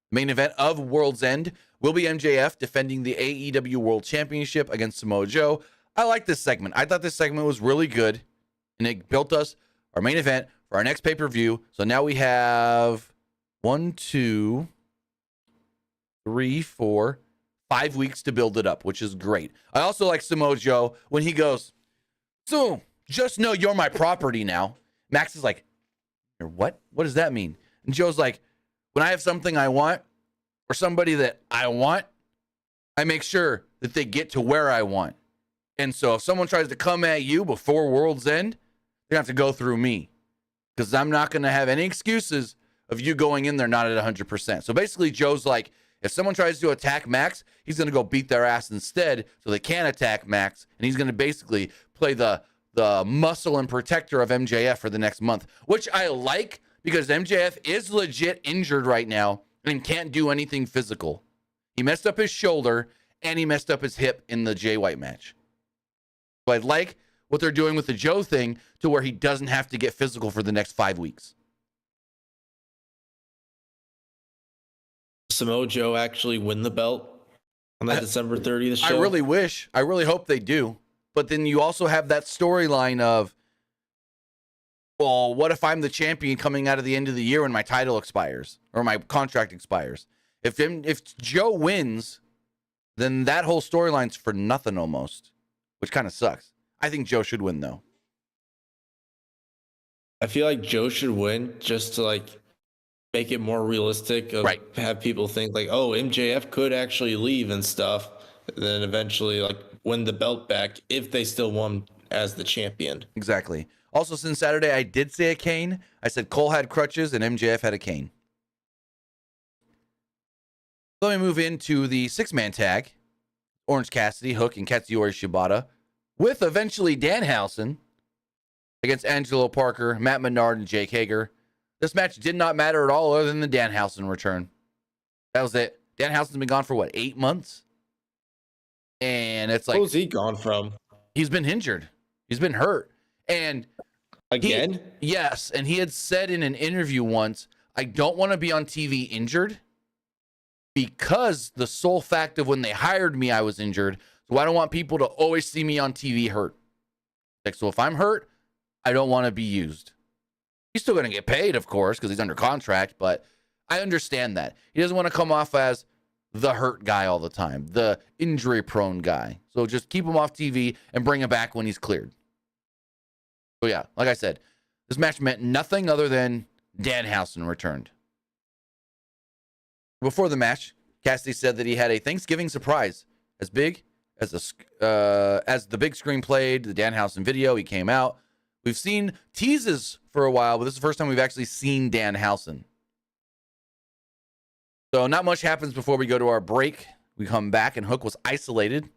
Main event of World's End will be MJF defending the AEW World Championship against Samoa Joe. I like this segment. I thought this segment was really good, and it built us our main event for our next pay-per-view. So now we have 1, 2, 3, 4, 5 weeks to build it up, which is great. I also like Samoa Joe when he goes, so just know you're my property now. Max is like, what? What does that mean? And Joe's like, when I have something I want or somebody that I want, I make sure that they get to where I want. And so if someone tries to come at you before World's End, they have to go through me because I'm not going to have any excuses of you going in there not at 100%. So basically, Joe's like, if someone tries to attack Max, he's going to go beat their ass instead so they can't attack Max. And he's going to basically play the muscle and protector of MJF for the next month, which I like because MJF is legit injured right now and can't do anything physical. He messed up his shoulder and he messed up his hip in the Jay White match. So I like what they're doing with the Joe thing to where he doesn't have to get physical for the next 5 weeks. Samoa Joe actually win the belt on that December 30th show? I really hope they do. But then you also have that storyline of, well, what if I'm the champion coming out of the end of the year when my title expires or my contract expires? If Joe wins, then that whole storyline's for nothing almost, which kind of sucks. I think Joe should win, though. I feel like Joe should win just to make it more realistic. Right. Have people think oh, MJF could actually leave and stuff. And then eventually win the belt back if they still won as the champion. Exactly. Also, since Saturday, I did say a cane. I said Cole had crutches and MJF had a cane. Let me move into the 6-man tag. Orange Cassidy, Hook, and Katsuyori Shibata with eventually Danhausen against Angelo Parker, Matt Menard, and Jake Hager. This match did not matter at all other than the Danhausen return. That was it. Danhausen's been gone for 8 months? And it's Who's he gone from? He's been injured. He's been hurt. And again? Yes. And he had said in an interview once, I don't want to be on TV injured because the sole fact of when they hired me, I was injured. So I don't want people to always see me on TV hurt. So if I'm hurt, I don't want to be used. He's still going to get paid, of course, because he's under contract, but I understand that. He doesn't want to come off as the hurt guy all the time, the injury-prone guy. So just keep him off TV and bring him back when he's cleared. So yeah, like I said, this match meant nothing other than Danhausen returned. Before the match, Cassidy said that he had a Thanksgiving surprise as big as the big screen played, the Danhausen video. He came out. We've seen teases for a while, but this is the first time we've actually seen Danhausen. So not much happens before we go to our break. We come back and Hook was isolated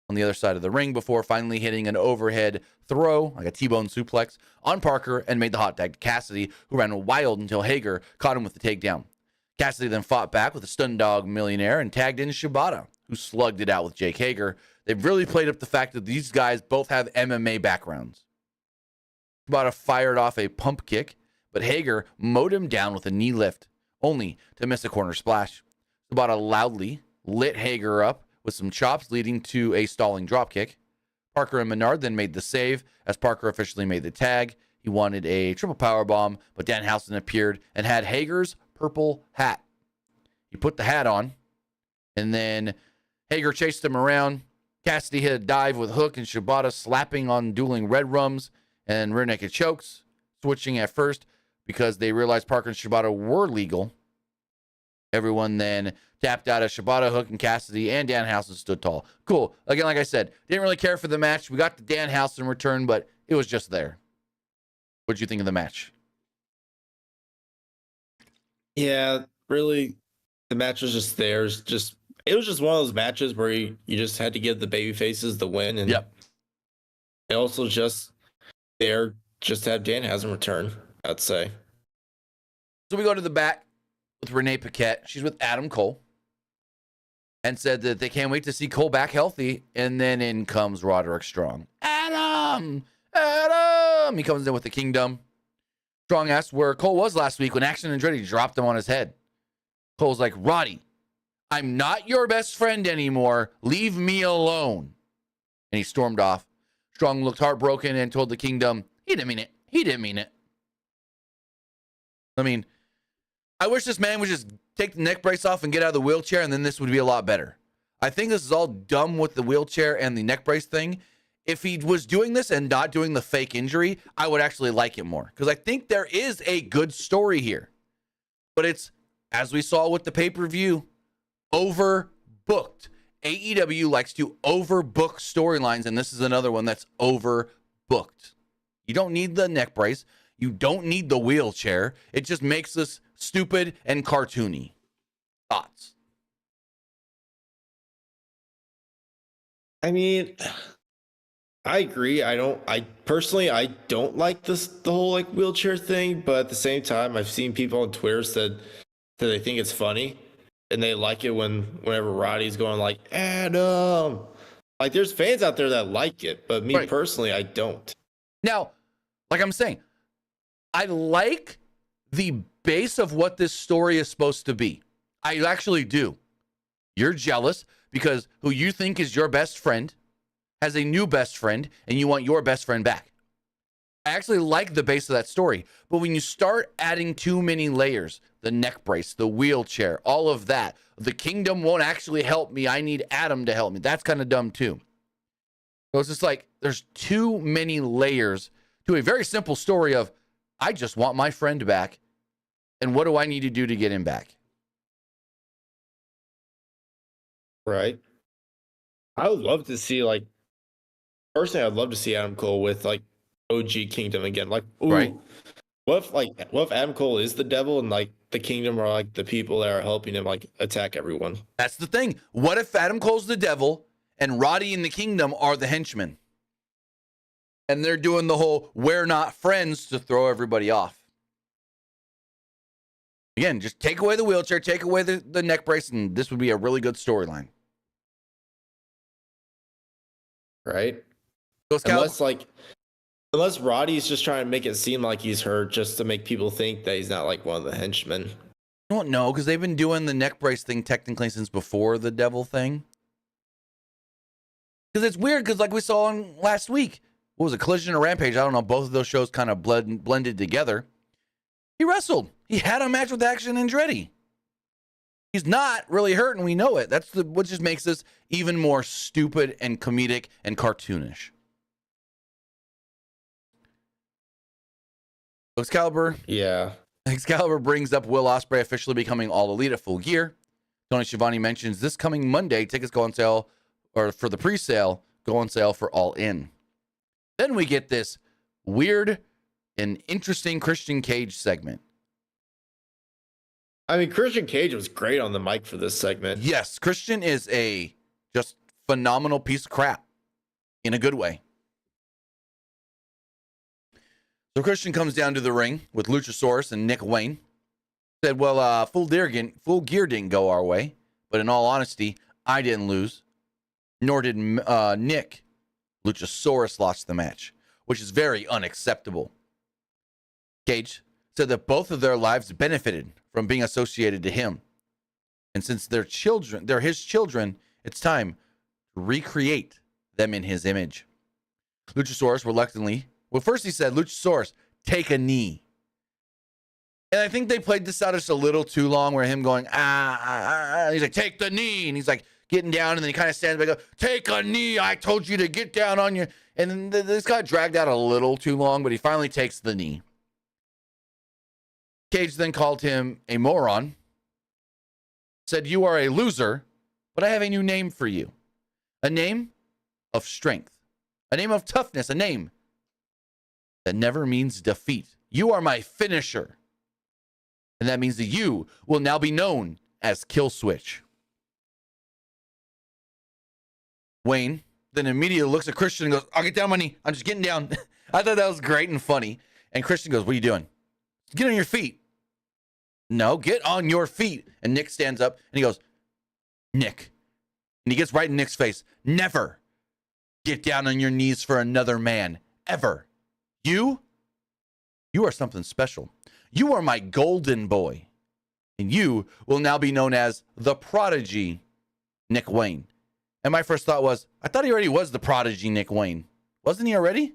on the other side of the ring before finally hitting an overhead throw, like a T-bone suplex, on Parker and made the hot tag to Cassidy, who ran wild until Hager caught him with the takedown. Cassidy then fought back with a stun dog millionaire and tagged in Shibata, who slugged it out with Jake Hager. They've really played up the fact that these guys both have MMA backgrounds. Shibata fired off a pump kick, but Hager mowed him down with a knee lift, only to miss a corner splash. Shibata loudly lit Hager up with some chops, leading to a stalling dropkick. Parker and Menard then made the save as Parker officially made the tag. He wanted a triple powerbomb, but Danhausen appeared and had Hager's purple hat. He put the hat on, and then Hager chased him around. Cassidy hit a dive with Hook and Shibata slapping on dueling red rums and rear naked chokes, switching at first because they realized Parker and Shibata were legal. Everyone then tapped out as Shibata, Hook, and Cassidy, and Danhausen stood tall. Cool. Again, like I said, didn't really care for the match. We got the Danhausen return, but it was just there. What'd you think of the match? Yeah, really, the match was just there. It was just one of those matches where you just had to give the baby faces the win. And yep. It also just there just to have Danhausen return, I'd say. So we go to the back with Renee Paquette. She's with Adam Cole and said that they can't wait to see Cole back healthy. And then in comes Roderick Strong. Adam! He comes in with the Kingdom. Strong asked where Cole was last week when Action Andretti dropped him on his head. Cole's like, Roddy, I'm not your best friend anymore. Leave me alone. And he stormed off. Strong looked heartbroken and told the Kingdom, he didn't mean it. He didn't mean it. I mean, I wish this man would just take the neck brace off and get out of the wheelchair, and then this would be a lot better. I think this is all dumb with the wheelchair and the neck brace thing. If he was doing this and not doing the fake injury, I would actually like it more because I think there is a good story here. But it's, as we saw with the pay-per-view, overbooked. AEW likes to overbook storylines, and this is another one that's overbooked. You don't need the neck brace. You don't need the wheelchair. It just makes this stupid and cartoony. Thoughts? I mean, I agree. I personally don't like the whole like wheelchair thing, but at the same time, I've seen people on Twitter said that they think it's funny and they like it whenever Roddy's going like, Adam. Like there's fans out there that like it, but me personally, I don't. Now, like I'm saying, I like the base of what this story is supposed to be. I actually do. You're jealous because who you think is your best friend has a new best friend and you want your best friend back. I actually like the base of that story. But when you start adding too many layers, the neck brace, the wheelchair, all of that, the kingdom won't actually help me. I need Adam to help me. That's kind of dumb too. So it's just like there's too many layers to a very simple story of I just want my friend back. And what do I need to do to get him back? Right. I would love to see personally, I'd love to see Adam Cole with like OG Kingdom again. Like, ooh, Right. what if Adam Cole is the devil and like the Kingdom are like the people that are helping him like attack everyone? That's the thing. What if Adam Cole's the devil and Roddy and the Kingdom are the henchmen? And they're doing the whole we're not friends to throw everybody off. Again, just take away the wheelchair, take away the neck brace, and this would be a really good storyline. Right? Those Unless Roddy's just trying to make it seem like he's hurt just to make people think that he's not like one of the henchmen. I don't know, because they've been doing the neck brace thing technically since before the devil thing. Because it's weird, because like we saw on last week, what was it, Collision or Rampage? I don't know. Both of those shows kind of blended together. He wrestled. He had a match with Action Andretti. He's not really hurt, and we know it. That's what just makes this even more stupid and comedic and cartoonish. Excalibur. Yeah. Excalibur brings up Will Ospreay officially becoming All Elite at Full Gear. Tony Schiavone mentions this coming Monday, tickets go on sale, or for the pre-sale, go on sale for All In. Then we get this weird and interesting Christian Cage segment. I mean, Christian Cage was great on the mic for this segment. Yes, Christian is a just phenomenal piece of crap in a good way. So Christian comes down to the ring with Luchasaurus and Nick Wayne. Said, well, Full Gear didn't go our way, but in all honesty, I didn't lose, nor did Nick. Luchasaurus lost the match, which is very unacceptable. Cage said that both of their lives benefited from being associated to him. And since they're his children, it's time to recreate them in his image. Luchasaurus reluctantly, well, first he said, Luchasaurus, take a knee. And I think they played this out just a little too long where him going, he's like, take the knee. And he's like getting down and then he kind of stands back up, take a knee. I told you to get down on your, and then this got dragged out a little too long, but he finally takes the knee. Cage then called him a moron, said, you are a loser, but I have a new name for you. A name of strength, a name of toughness, a name that never means defeat. You are my finisher. And that means that you will now be known as Kill Switch. Wayne then immediately looks at Christian and goes, I'll get down on my knee. I'm just getting down. I thought that was great and funny. And Christian goes, what are you doing? Get on your feet. No, get on your feet. And Nick stands up and he goes, Nick. And he gets right in Nick's face. Never get down on your knees for another man. Ever. You are something special. You are my golden boy. And you will now be known as the Prodigy Nick Wayne. And my first thought was, I thought he already was the Prodigy Nick Wayne. Wasn't he already?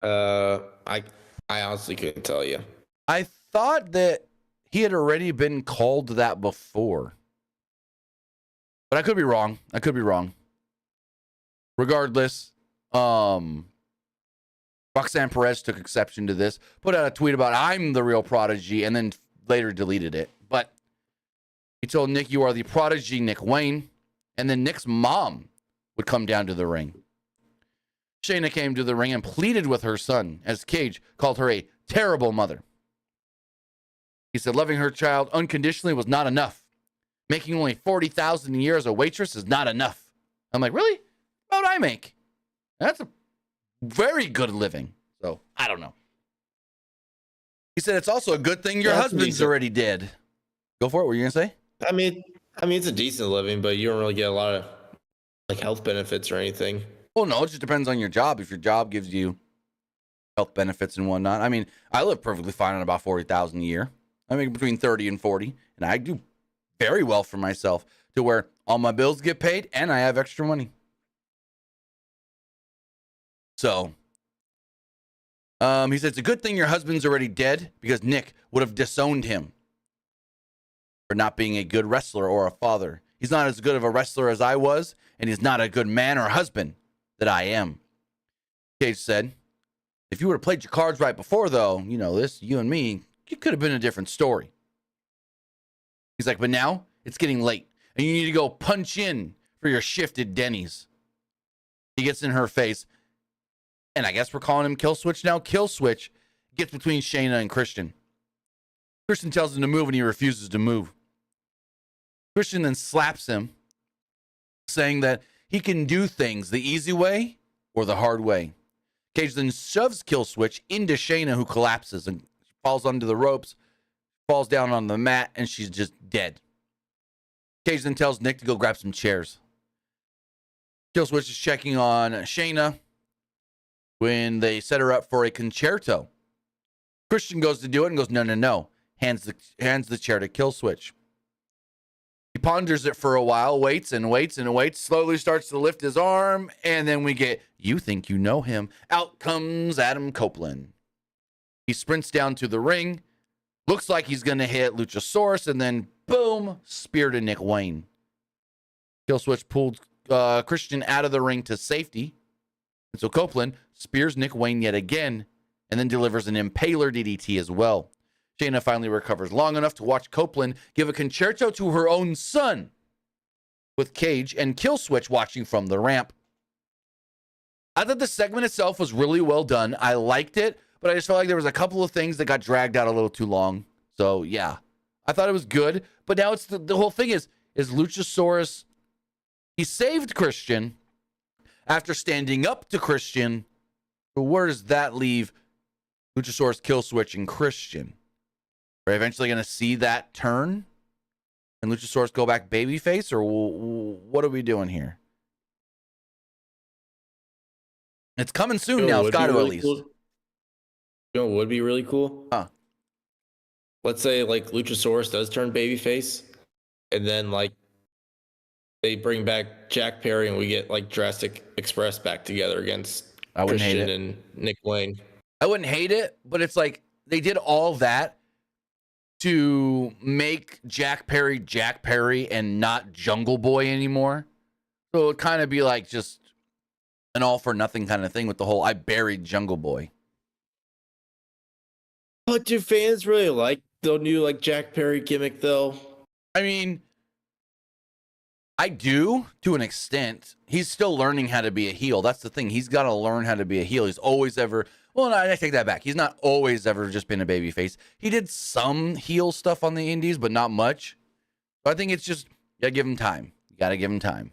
I honestly couldn't tell you. I thought that he had already been called that before. But I could be wrong. Regardless, Roxanne Perez took exception to this, put out a tweet about I'm the real prodigy, and then later deleted it. But he told Nick, "You are the prodigy, Nick Wayne." And then Nick's mom would come down to the ring. Shayna came to the ring and pleaded with her son as Cage called her a terrible mother. He said loving her child unconditionally was not enough. Making only $40,000 a year as a waitress is not enough. I'm like, really? What would I make? That's a very good living. So I don't know. He said it's also a good thing your husband's already dead. Go for it. What were you gonna say? I mean, it's a decent living, but you don't really get a lot of like health benefits or anything. Well, no, it just depends on your job. If your job gives you health benefits and whatnot. I mean, I live perfectly fine on about $40,000 a year. I make between 30 and 40, and I do very well for myself to where all my bills get paid and I have extra money. So, he said it's a good thing your husband's already dead because Nick would have disowned him for not being a good wrestler or a father. He's not as good of a wrestler as I was, and he's not a good man or husband that I am. Cage said, if you would have played your cards right before, though, you and me, it could have been a different story. He's like, but now it's getting late, and you need to go punch in for your shift at Denny's. He gets in her face, and I guess we're calling him Kill Switch now. Kill Switch gets between Shayna and Christian. Christian tells him to move, and he refuses to move. Christian then slaps him, saying that he can do things the easy way or the hard way. Cage then shoves Kill Switch into Shayna, who collapses and falls under the ropes, falls down on the mat, and she's just dead. Cage then tells Nick to go grab some chairs. Kill Switch is checking on Shayna when they set her up for a concerto. Christian goes to do it and goes, no. Hands the chair to Kill Switch. He ponders it for a while, waits, slowly starts to lift his arm, and then we get, you think you know him. Out comes Adam Copeland. He sprints down to the ring, looks like he's going to hit Luchasaurus, and then, boom, spear to Nick Wayne. Kill Switch pulled Christian out of the ring to safety, and so Copeland spears Nick Wayne yet again, and then delivers an impaler DDT as well. Shayna finally recovers long enough to watch Copeland give a concerto to her own son, with Cage and Kill Switch watching from the ramp. I thought the segment itself was really well done. I liked it, but I just felt like there was a couple of things that got dragged out a little too long. So, yeah, I thought it was good, but now it's the whole thing is Luchasaurus, he saved Christian after standing up to Christian, but where does that leave Luchasaurus, Kill Switch, and Christian? Are we eventually going to see that turn and Luchasaurus go back babyface, or what are we doing here? It's coming soon now. It's got to at least. Cool. You know what would be really cool? Huh. Let's say like Luchasaurus does turn babyface, and then like they bring back Jack Perry, and we get like Jurassic Express back together against Christian and Nick Wayne. I wouldn't hate it, but it's like they did all that to make Jack Perry and not Jungle Boy anymore. So it'd kind of be like just an all for nothing kind of thing with the whole I buried Jungle Boy. But do fans really like the new like Jack Perry gimmick though? I mean, I do to an extent. He's still learning how to be a heel. That's the thing. He's got to learn how to be a heel. He's always ever, well, no, I take that back. He's not always ever just been a babyface. He did some heel stuff on the indies, but not much. So I think it's just, you gotta give him time. You gotta give him time.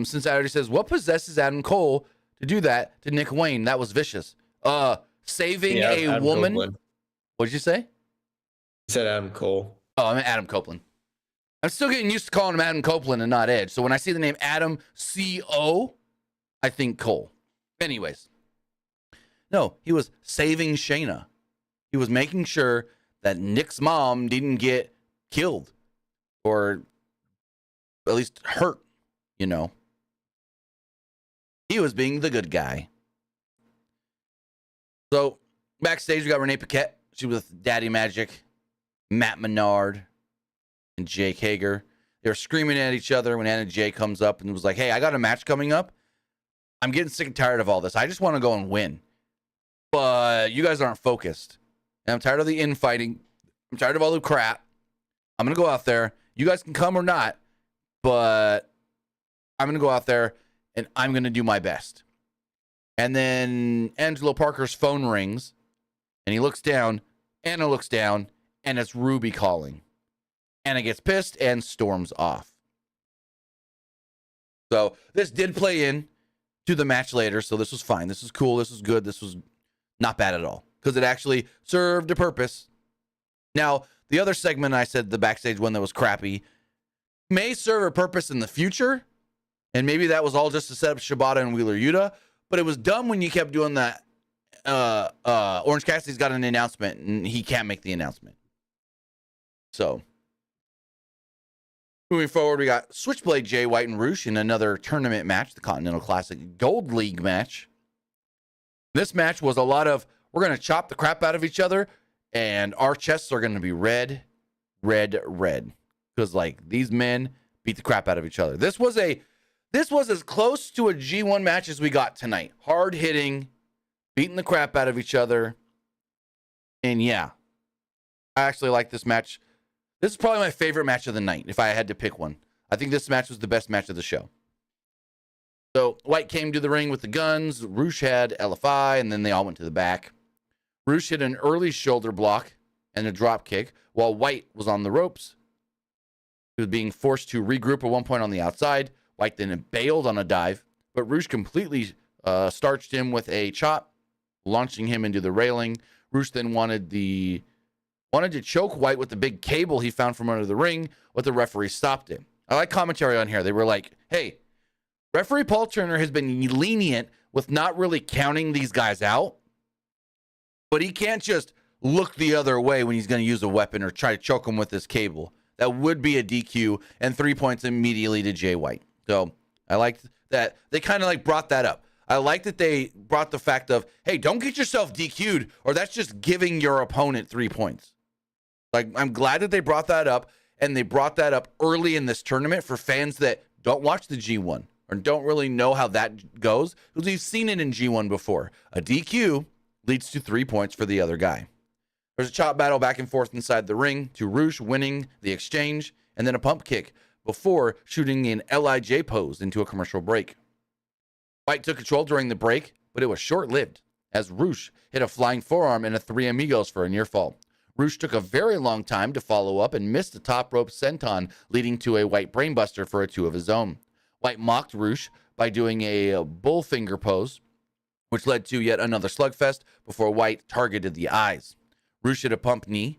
Cincinnati says, what possesses Adam Cole to do that to Nick Wayne? That was vicious. Saving a Adam woman. Copeland. What did you say? He said Adam Cole. Oh, I meant Adam Copeland. I'm still getting used to calling him Adam Copeland and not Edge. So when I see the name Adam C.O., I think Cole. Anyways. No, he was saving Shayna. He was making sure that Nick's mom didn't get killed or at least hurt, you know. He was being the good guy. So backstage, we got Renee Paquette. She was with Daddy Magic. Matt Menard and Jake Hager. They were screaming at each other when Anna Jay comes up and was like, hey, I got a match coming up. I'm getting sick and tired of all this. I just want to go and win. But you guys aren't focused. And I'm tired of the infighting. I'm tired of all the crap. I'm going to go out there. You guys can come or not, but I'm going to go out there and I'm going to do my best. And then Angelo Parker's phone rings and he looks down. Anna looks down and it's Ruby calling. Anna gets pissed and storms off. So this did play in to the match later. So this was fine. This is cool. This was good. This was not bad at all because it actually served a purpose. Now, the other segment I said, the backstage one that was crappy, may serve a purpose in the future. And maybe that was all just to set up Shibata and Wheeler Yuta. But it was dumb when you kept doing that. Orange Cassidy's got an announcement and he can't make the announcement. So, moving forward, we got Switchblade, Jay White, and Roosh in another tournament match, the Continental Classic Gold League match. This match was a lot of, we're going to chop the crap out of each other, and our chests are going to be red, red, red. Because, like, these men beat the crap out of each other. This was as close to a G1 match as we got tonight. Hard hitting, beating the crap out of each other. And yeah, I actually like this match. This is probably my favorite match of the night, if I had to pick one. I think this match was the best match of the show. So, White came to the ring with the guns. Roosh had LFI, and then they all went to the back. Roosh hit an early shoulder block and a drop kick, while White was on the ropes. He was being forced to regroup at one point on the outside. White then bailed on a dive, but Roosh completely starched him with a chop, launching him into the railing. Roosh then wanted to choke White with the big cable he found from under the ring, but the referee stopped it. I like commentary on here. They were like, hey, referee Paul Turner has been lenient with not really counting these guys out, but he can't just look the other way when he's going to use a weapon or try to choke him with this cable. That would be a DQ and 3 points immediately to Jay White. So I liked that they kind of like brought that up. I like that they brought the fact of, hey, don't get yourself DQ'd or that's just giving your opponent 3 points. Like, I'm glad that they brought that up, and they brought that up early in this tournament for fans that don't watch the G1 or don't really know how that goes, because we've seen it in G1 before. A DQ leads to 3 points for the other guy. There's a chop battle back and forth inside the ring, to Roosh winning the exchange, and then a pump kick before shooting an LIJ pose into a commercial break. White took control during the break, but it was short-lived, as Roosh hit a flying forearm and a Three Amigos for a near fall. Roosh took a very long time to follow up and missed the top rope senton, leading to a White brainbuster for a 2 of his own. White mocked Roosh by doing a bullfinger pose, which led to yet another slugfest before White targeted the eyes. Roosh hit a pump knee,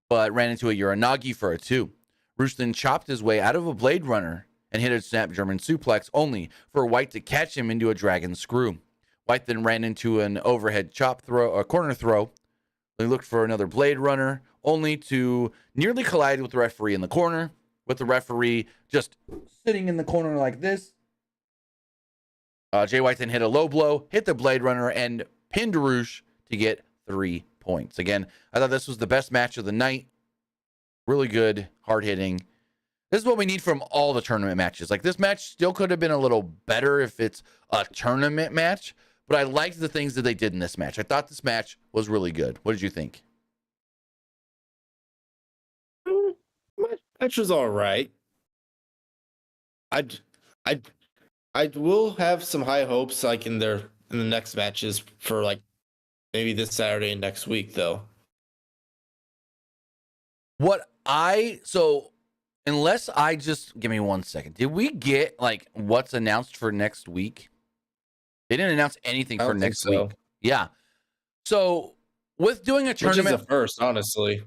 but ran into a Uranagi for a 2. Roosh then chopped his way out of a Blade Runner and hit a snap German suplex, only for White to catch him into a dragon screw. White then ran into an overhead chop throw, or corner throw. They looked for another Blade Runner, only to nearly collide with the referee in the corner, with the referee just sitting in the corner like this. Jay White then hit a low blow, hit the Blade Runner, and pinned Roosh to get 3 points. Again, I thought this was the best match of the night. Really good, hard-hitting. This is what we need from all the tournament matches. Like, this match still could have been a little better if it's a tournament match, but I liked the things that they did in this match. I thought this match was really good. What did you think? Match was all right. I will have some high hopes, like in the next matches for like maybe this Saturday and next week, though. Unless I just give me 1 second. Did we get like what's announced for next week? They didn't announce anything for next week. Yeah. So with doing a tournament, which is the first, honestly.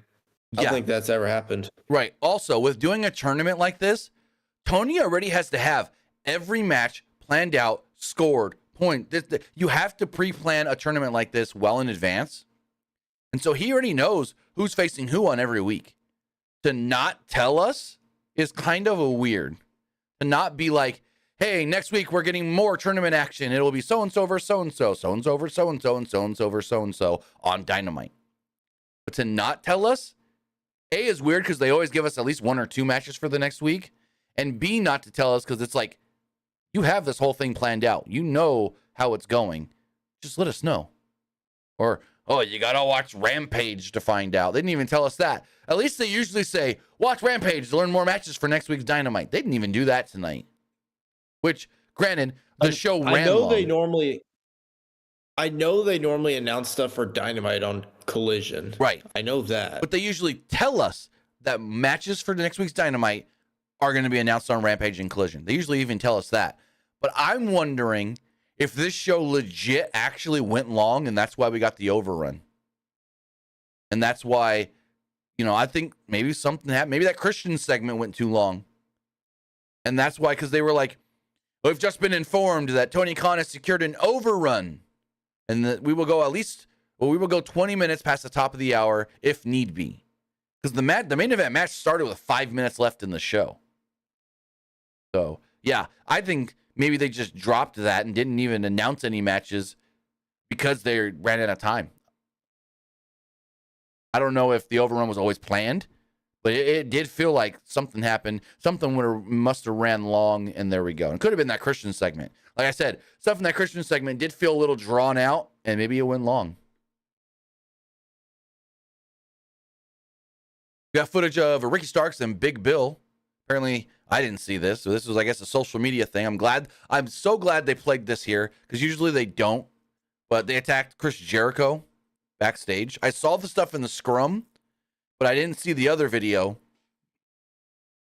I don't think that's ever happened. Right. Also, with doing a tournament like this, Tony already has to have every match planned out, scored, point. You have to pre-plan a tournament like this well in advance. And so he already knows who's facing who on every week. To not tell us is kind of a weird. To not be like, hey, next week we're getting more tournament action. It'll be so-and-so versus so-and-so, so-and-so versus so-and-so, and so-and-so versus so-and-so on Dynamite. But to not tell us A, is weird because they always give us at least 1 or 2 matches for the next week. And B, not to tell us because it's like, you have this whole thing planned out. You know how it's going. Just let us know. Or, oh, you got to watch Rampage to find out. They didn't even tell us that. At least they usually say, watch Rampage to learn more matches for next week's Dynamite. They didn't even do that tonight. Which, granted, the show ran long. I know they normally announce stuff for Dynamite on Collision. Right. I know that. But they usually tell us that matches for the next week's Dynamite are going to be announced on Rampage and Collision. They usually even tell us that. But I'm wondering if this show legit actually went long, and that's why we got the overrun. And that's why, I think maybe something happened. Maybe that Christian segment went too long. And that's why, because they were like, we've just been informed that Tony Khan has secured an overrun. And that we will go 20 minutes past the top of the hour if need be. Because the main event match started with 5 minutes left in the show. So, yeah, I think maybe they just dropped that and didn't even announce any matches because they ran out of time. I don't know if the overrun was always planned, but it did feel like something happened. Something must have ran long, and there we go. It could have been that Christian segment. Like I said, stuff in that Christian segment did feel a little drawn out, and maybe it went long. We got footage of Ricky Starks and Big Bill. Apparently, I didn't see this, so this was, I guess, a social media thing. I'm so glad they played this here, because usually they don't, but they attacked Chris Jericho backstage. I saw the stuff in the scrum, but I didn't see the other video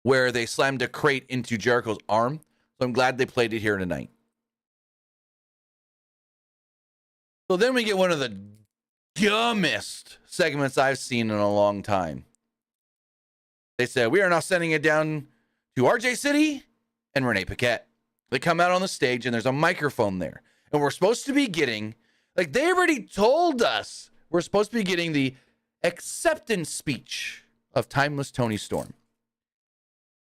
where they slammed a crate into Jericho's arm, so I'm glad they played it here tonight. So then we get one of the dumbest segments I've seen in a long time. They said, we are now sending it down to RJ City and Renee Paquette. They come out on the stage and there's a microphone there. And we're supposed to be getting, like they already told us, we're supposed to be getting the acceptance speech of Timeless Toni Storm.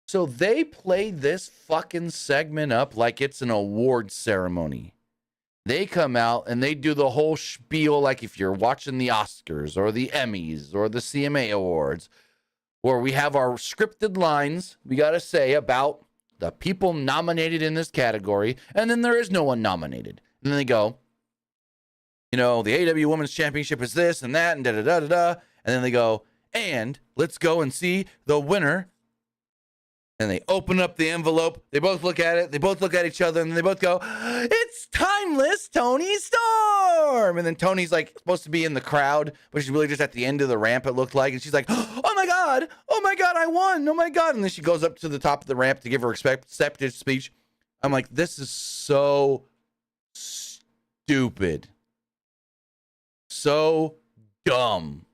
So they played this fucking segment up like it's an award ceremony. They come out and they do the whole spiel like if you're watching the Oscars or the Emmys or the CMA Awards, where we have our scripted lines we got to say about the people nominated in this category, and then there is no one nominated. And then they go, the AEW Women's Championship is this and that and da-da-da-da-da. And then they go, and let's go and see the winner. And they open up the envelope. They both look at it. They both look at each other, and they both go, it's Timeless Toni Storm. And then Tony's like supposed to be in the crowd, but she's really just at the end of the ramp, it looked like. And she's like, oh my God, I won. Oh my God. And then she goes up to the top of the ramp to give her acceptance speech. I'm like, this is so stupid. So dumb.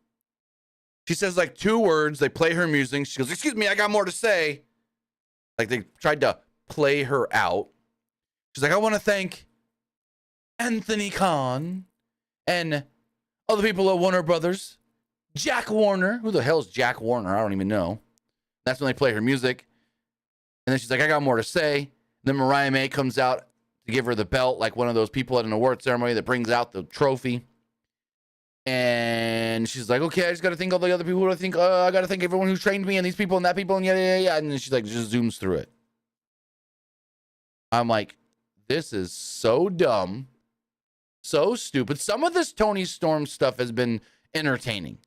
She says like 2 words. They play her music. She goes, excuse me, I got more to say. Like they tried to play her out. She's like, I want to thank Anthony Khan and other people at Warner Brothers. Jack Warner. Who the hell is Jack Warner? I don't even know. That's when they play her music. And then she's like, I got more to say. Then Mariah May comes out to give her the belt, like one of those people at an award ceremony that brings out the trophy. And she's like, okay, I just got to thank all the other people. I got to thank everyone who trained me and these people and that people and yeah. And then she's like, just zooms through it. I'm like, this is so dumb, so stupid. Some of this Toni Storm stuff has been entertaining.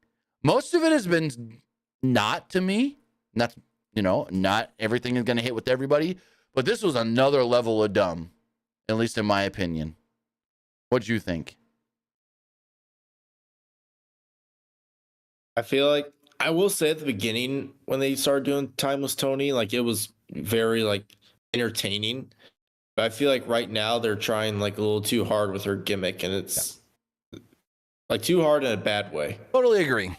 Most of it has been not to me. And that's, not everything is going to hit with everybody. But this was another level of dumb, at least in my opinion. What'd you think? I feel like I will say at the beginning when they started doing Timeless Toni, like it was very like entertaining. But I feel like right now they're trying like a little too hard with her gimmick, and it's like too hard in a bad way. Totally agree.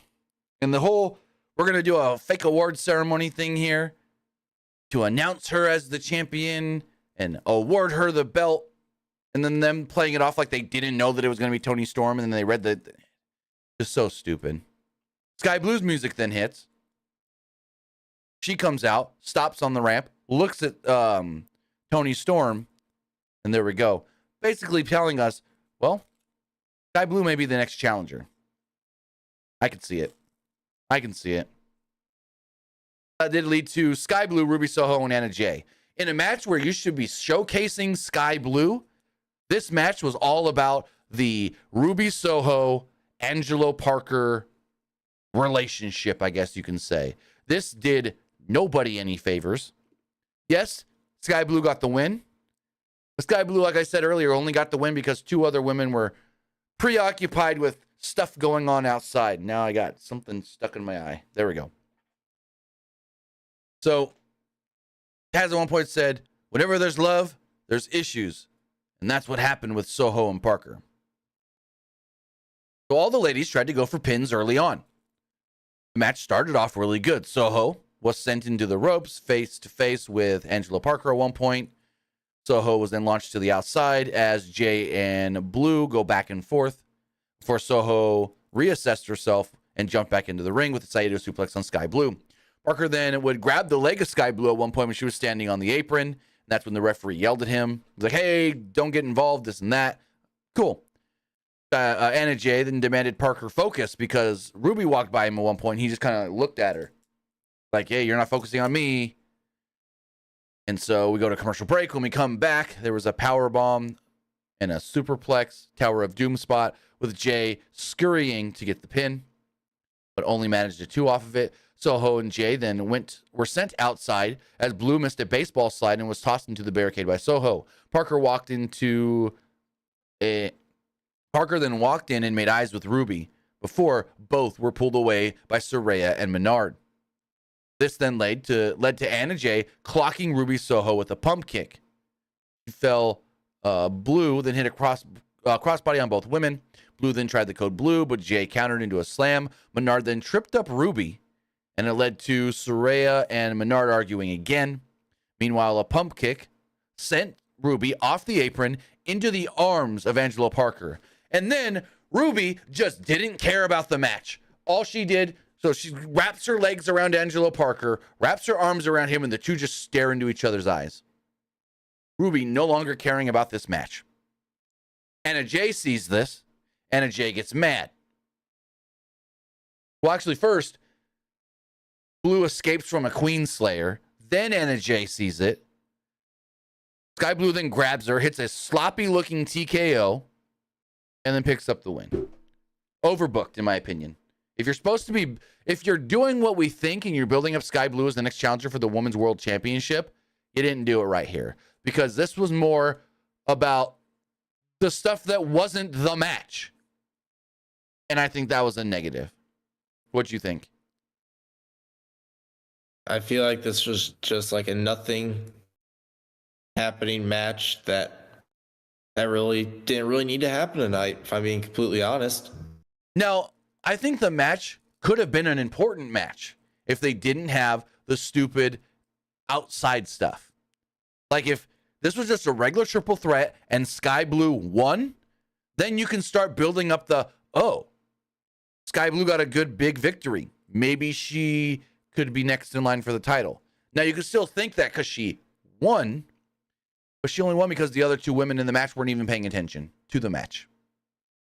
And the whole, we're going to do a fake award ceremony thing here to announce her as the champion and award her the belt. And then them playing it off like they didn't know that it was going to be Toni Storm. And then they read the, just so stupid. Sky Blue's music then hits. She comes out, stops on the ramp, looks at Toni Storm, and there we go. Basically telling us, well, Sky Blue may be the next challenger. I can see it. did lead to Sky Blue, Ruby Soho, and Anna Jay. In a match where you should be showcasing Sky Blue, this match was all about the Ruby Soho, Angelo Parker relationship, I guess you can say. This did nobody any favors. Yes, Sky Blue got the win. But Sky Blue, like I said earlier, only got the win because two other women were preoccupied with stuff going on outside. Now I got something stuck in my eye. There we go. So, Taz at one point said, whenever there's love, there's issues. And that's what happened with Soho and Parker. So all the ladies tried to go for pins early on. The match started off really good. Soho was sent into the ropes face to face with Angelo Parker at one point. Soho was then launched to the outside as Jay and Blue go back and forth before Soho reassessed herself and jumped back into the ring with a Saito suplex on Sky Blue. Parker then would grab the leg of Sky Blue at one point when she was standing on the apron. And that's when the referee yelled at him. He's like, hey, don't get involved, this and that. Cool. Anna Jay then demanded Parker focus because Ruby walked by him at one point. And he just kind of looked at her like, hey, you're not focusing on me. And so we go to commercial break. When we come back, there was a power bomb and a superplex Tower of Doom spot with Jay scurrying to get the pin, but only managed a 2 off of it. Soho and Jay then were sent outside as Blue missed a baseball slide and was tossed into the barricade by Soho. Parker then walked in and made eyes with Ruby before both were pulled away by Saraya and Menard. This then led to Anna Jay clocking Ruby Soho with a pump kick. She fell. Blue then hit a crossbody on both women. Blue then tried the code blue, but Jay countered into a slam. Menard then tripped up Ruby, and it led to Saraya and Menard arguing again. Meanwhile, a pump kick sent Ruby off the apron into the arms of Angelo Parker. And then Ruby just didn't care about the match. All she did, so she wraps her legs around Angelo Parker, wraps her arms around him, and the two just stare into each other's eyes. Ruby no longer caring about this match. Anna Jay sees this. Anna Jay gets mad. Well, actually, first, Blue escapes from a Queen Slayer. Then Anna Jay sees it. Sky Blue then grabs her, hits a sloppy-looking TKO, and then picks up the win. Overbooked, in my opinion. If you're doing what we think and you're building up Sky Blue as the next challenger for the Women's World Championship, you didn't do it right here. Because this was more about the stuff that wasn't the match. And I think that was a negative. What do you think? I feel like this was just like a nothing happening match that really didn't really need to happen tonight, if I'm being completely honest. Now, I think the match could have been an important match if they didn't have the stupid outside stuff. Like if this was just a regular triple threat and Sky Blue won, then you can start building up Sky Blue got a good big victory. Maybe she could be next in line for the title. Now you can still think that because she won, but she only won because the other two women in the match weren't even paying attention to the match.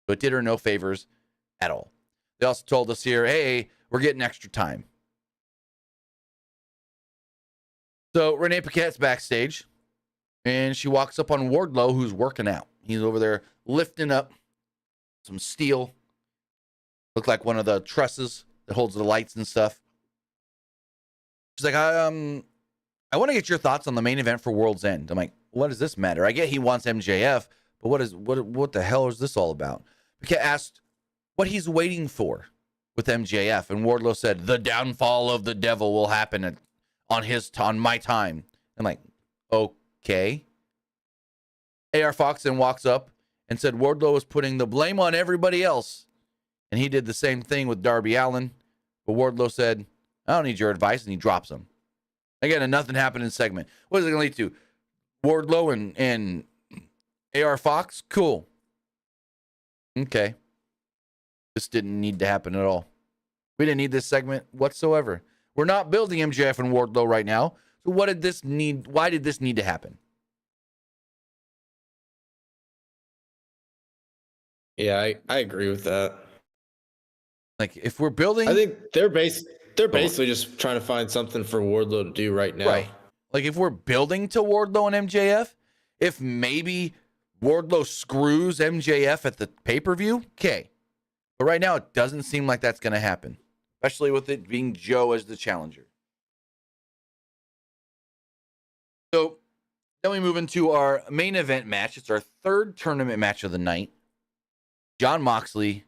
So it did her no favors at all. They also told us here, hey, we're getting extra time. So Renee Paquette's backstage, and she walks up on Wardlow, who's working out. He's over there lifting up some steel. Looked like one of the trusses that holds the lights and stuff. She's like, I want to get your thoughts on the main event for World's End. I'm like, what does this matter? I get he wants MJF, but what the hell is this all about? Paquette asked what he's waiting for with MJF, and Wardlow said, the downfall of the devil will happen on my time. I'm like, okay. AR Fox then walks up and said Wardlow was putting the blame on everybody else. And he did the same thing with Darby Allin. But Wardlow said, I don't need your advice, and he drops him. Again, a nothing happening segment. What is it going to lead to? Wardlow and AR Fox? Cool. Okay. This didn't need to happen at all. We didn't need this segment whatsoever. We're not building MJF and Wardlow right now. So what did this need? Why did this need to happen? Yeah, I agree with that. Like, if we're building... I think they're based... They're basically just trying to find something for Wardlow to do right now. Right. Like if we're building to Wardlow and MJF, if maybe Wardlow screws MJF at the pay-per-view, okay. But right now, it doesn't seem like that's going to happen, especially with it being Joe as the challenger. So then we move into our main event match. It's our third tournament match of the night. Jon Moxley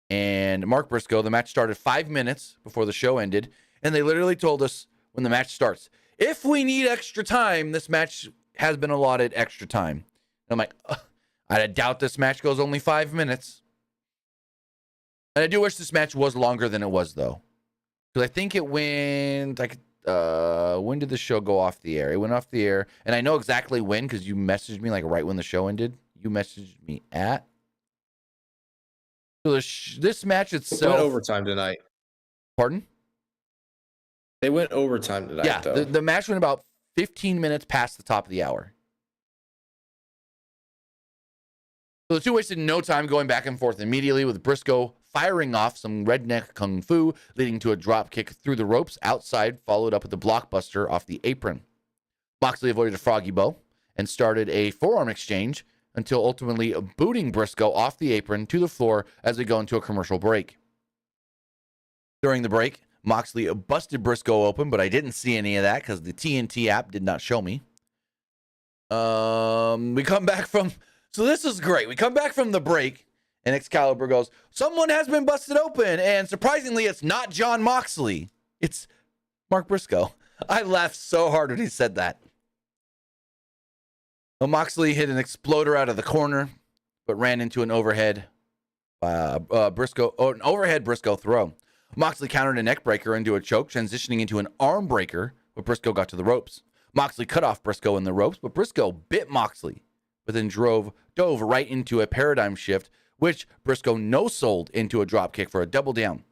and Mark Briscoe. The match started 5 minutes before the show ended, and they literally told us when the match starts, if we need extra time, this match has been allotted extra time. And I'm like, I doubt this match goes only 5 minutes. And I do wish this match was longer than it was, though. Because I think it went, when did the show go off the air? It went off the air, and I know exactly when because you messaged me like right when the show ended. You messaged me at. So this match itself. They went overtime tonight. Pardon? They went overtime tonight, yeah, though. The match went about 15 minutes past the top of the hour. So the two wasted no time going back and forth immediately, with Briscoe firing off some redneck kung fu, leading to a drop kick through the ropes outside, followed up with a blockbuster off the apron. Moxley avoided a froggy bow and started a forearm exchange until ultimately booting Briscoe off the apron to the floor as we go into a commercial break. During the break, Moxley busted Briscoe open, but I didn't see any of that because the TNT app did not show me. We come back from... So this is great. We come back from the break, and Excalibur goes, someone has been busted open, and surprisingly, it's not Jon Moxley. It's Mark Briscoe. I laughed so hard when he said that. Well, Moxley hit an exploder out of the corner, but ran into an overhead Briscoe throw. Moxley countered a neck breaker into a choke, transitioning into an arm breaker, but Briscoe got to the ropes. Moxley cut off Briscoe in the ropes, but Briscoe bit Moxley, but then dove right into a paradigm shift, which Briscoe no-sold into a dropkick for a double down.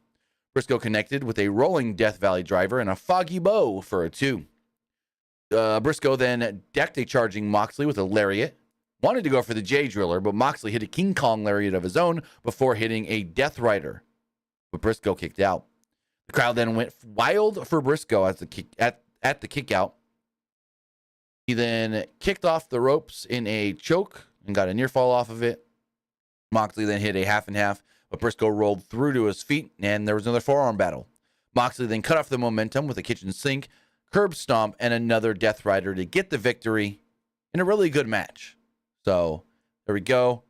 Briscoe connected with a rolling Death Valley driver and a foggy bow for a 2. Briscoe then decked a charging Moxley with a lariat, wanted to go for the J-Driller, but Moxley hit a King Kong lariat of his own before hitting a Death Rider, but Briscoe kicked out. The crowd then went wild for Briscoe at the kick out. He then kicked off the ropes in a choke and got a near fall off of it. Moxley then hit a half and half, but Briscoe rolled through to his feet, and there was another forearm battle. Moxley then cut off the momentum with a kitchen sink, curb stomp, and another Death Rider to get the victory in a really good match. So there we go.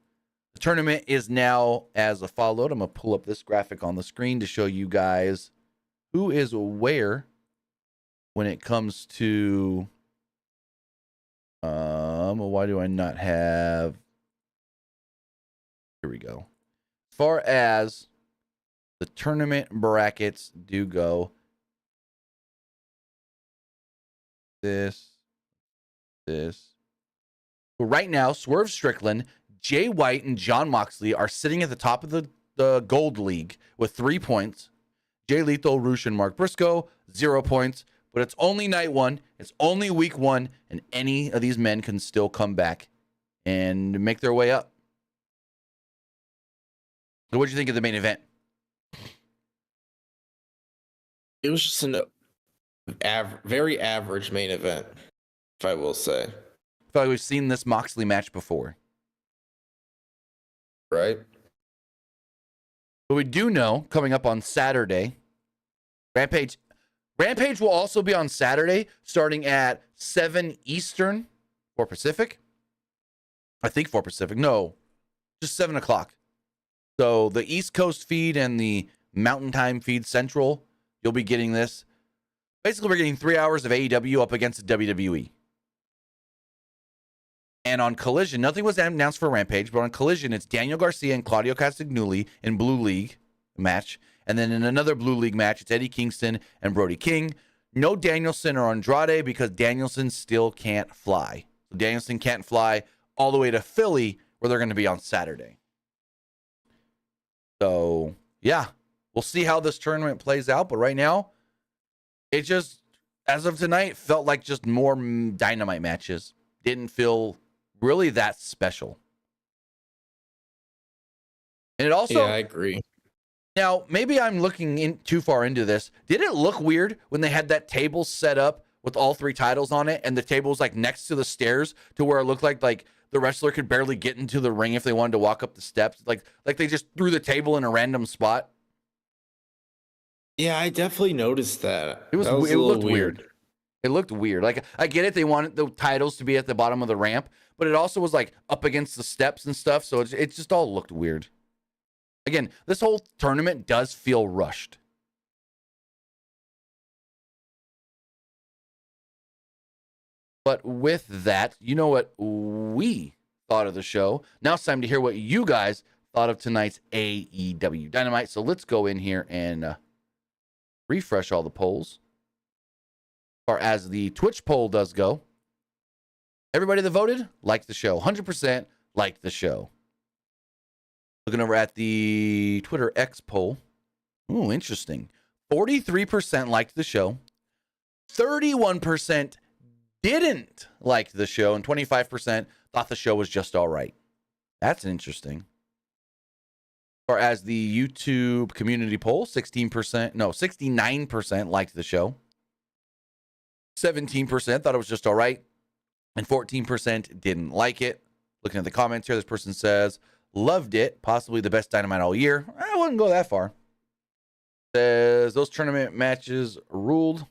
The tournament is now as followed. I'm going to pull up this graphic on the screen to show you guys who is where when it comes to... why do I not have... Here we go. As far as the tournament brackets do go, this. But right now, Swerve Strickland, Jay White, and Jon Moxley are sitting at the top of the Gold League with 3 points. Jay Lethal, Rush, and Mark Briscoe, 0 points. But it's only night 1. It's only week 1. And any of these men can still come back and make their way up. So what do you think of the main event? It was just an very average main event, if I will say. I feel like we've seen this Moxley match before. Right? But we do know, coming up on Saturday, Rampage will also be on Saturday, starting at 7 Eastern, 4 Pacific. I think 4 Pacific. No, just 7 o'clock. So the East Coast feed and the Mountain Time feed Central, you'll be getting this. Basically, we're getting 3 hours of AEW up against the WWE. And on Collision, nothing was announced for Rampage, but on Collision, it's Daniel Garcia and Claudio Castagnoli in Blue League match. And then in another Blue League match, it's Eddie Kingston and Brody King. No Danielson or Andrade because Danielson still can't fly. So Danielson can't fly all the way to Philly, where they're going to be on Saturday. So, yeah, we'll see how this tournament plays out. But right now, it just, as of tonight, felt like just more Dynamite matches. Didn't feel really that special. And it also... Yeah, I agree. Now, maybe I'm looking in too far into this. Did it look weird when they had that table set up with all 3 titles on it, and the table was like next to the stairs to where it looked like the wrestler could barely get into the ring if they wanted to walk up the steps? Like they just threw the table in a random spot. Yeah, I definitely noticed that. It That was a it little looked weird. It looked weird. Like, I get it, they wanted the titles to be at the bottom of the ramp, but it also was like up against the steps and stuff, so it just all looked weird. Again, this whole tournament does feel rushed. But with that, you know what we thought of the show. Now it's time to hear what you guys thought of tonight's AEW Dynamite. So let's go in here and refresh all the polls. As far as the Twitch poll does go, everybody that voted liked the show. 100% liked the show. Looking over at the Twitter X poll. Ooh, interesting. 43% liked the show. 31% didn't like the show. And 25% thought the show was just all right. That's interesting. As far as the YouTube community poll, 69% liked the show. 17% thought it was just all right. And 14% didn't like it. Looking at the comments here, this person says, loved it, possibly the best Dynamite all year. I wouldn't go that far. Says those tournament matches ruled,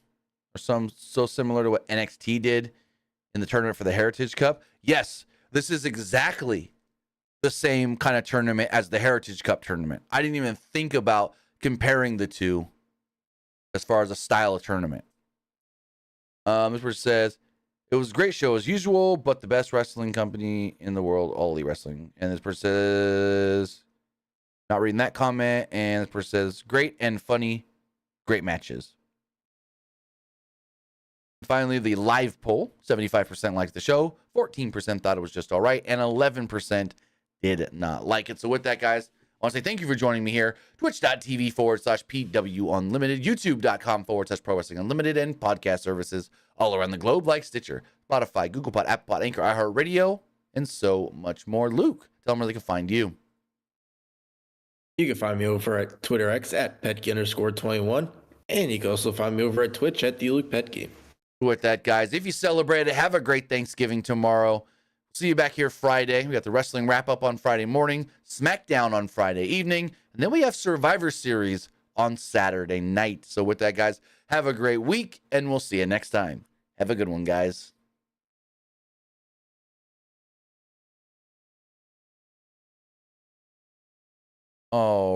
or some so similar to what NXT did in the tournament for the Heritage Cup. Yes, this is exactly the same kind of tournament as the Heritage Cup tournament. I didn't even think about comparing the two as far as a style of tournament. This person says, it was a great show as usual, but the best wrestling company in the world, All Elite Wrestling. And this person says, not reading that comment. And this person says, great and funny, great matches. Finally, the live poll, 75% liked the show, 14% thought it was just all right, and 11% did not like it. So with that, guys, I want to say thank you for joining me here. Twitch.tv/PW Unlimited, YouTube.com/Pro Wrestling Unlimited, and podcast services all around the globe like Stitcher, Spotify, Google Pod, Apple Pod, Anchor, iHeartRadio, and so much more. Luke, tell them where they can find you. You can find me over at Twitter X at Petke_21. And you can also find me over at Twitch at TheLukePetke. With that, guys, if you celebrate it, have a great Thanksgiving tomorrow. See you back here Friday. We got the wrestling wrap-up on Friday morning, SmackDown on Friday evening, and then we have Survivor Series on Saturday night. So with that, guys, have a great week, and we'll see you next time. Have a good one, guys. All right.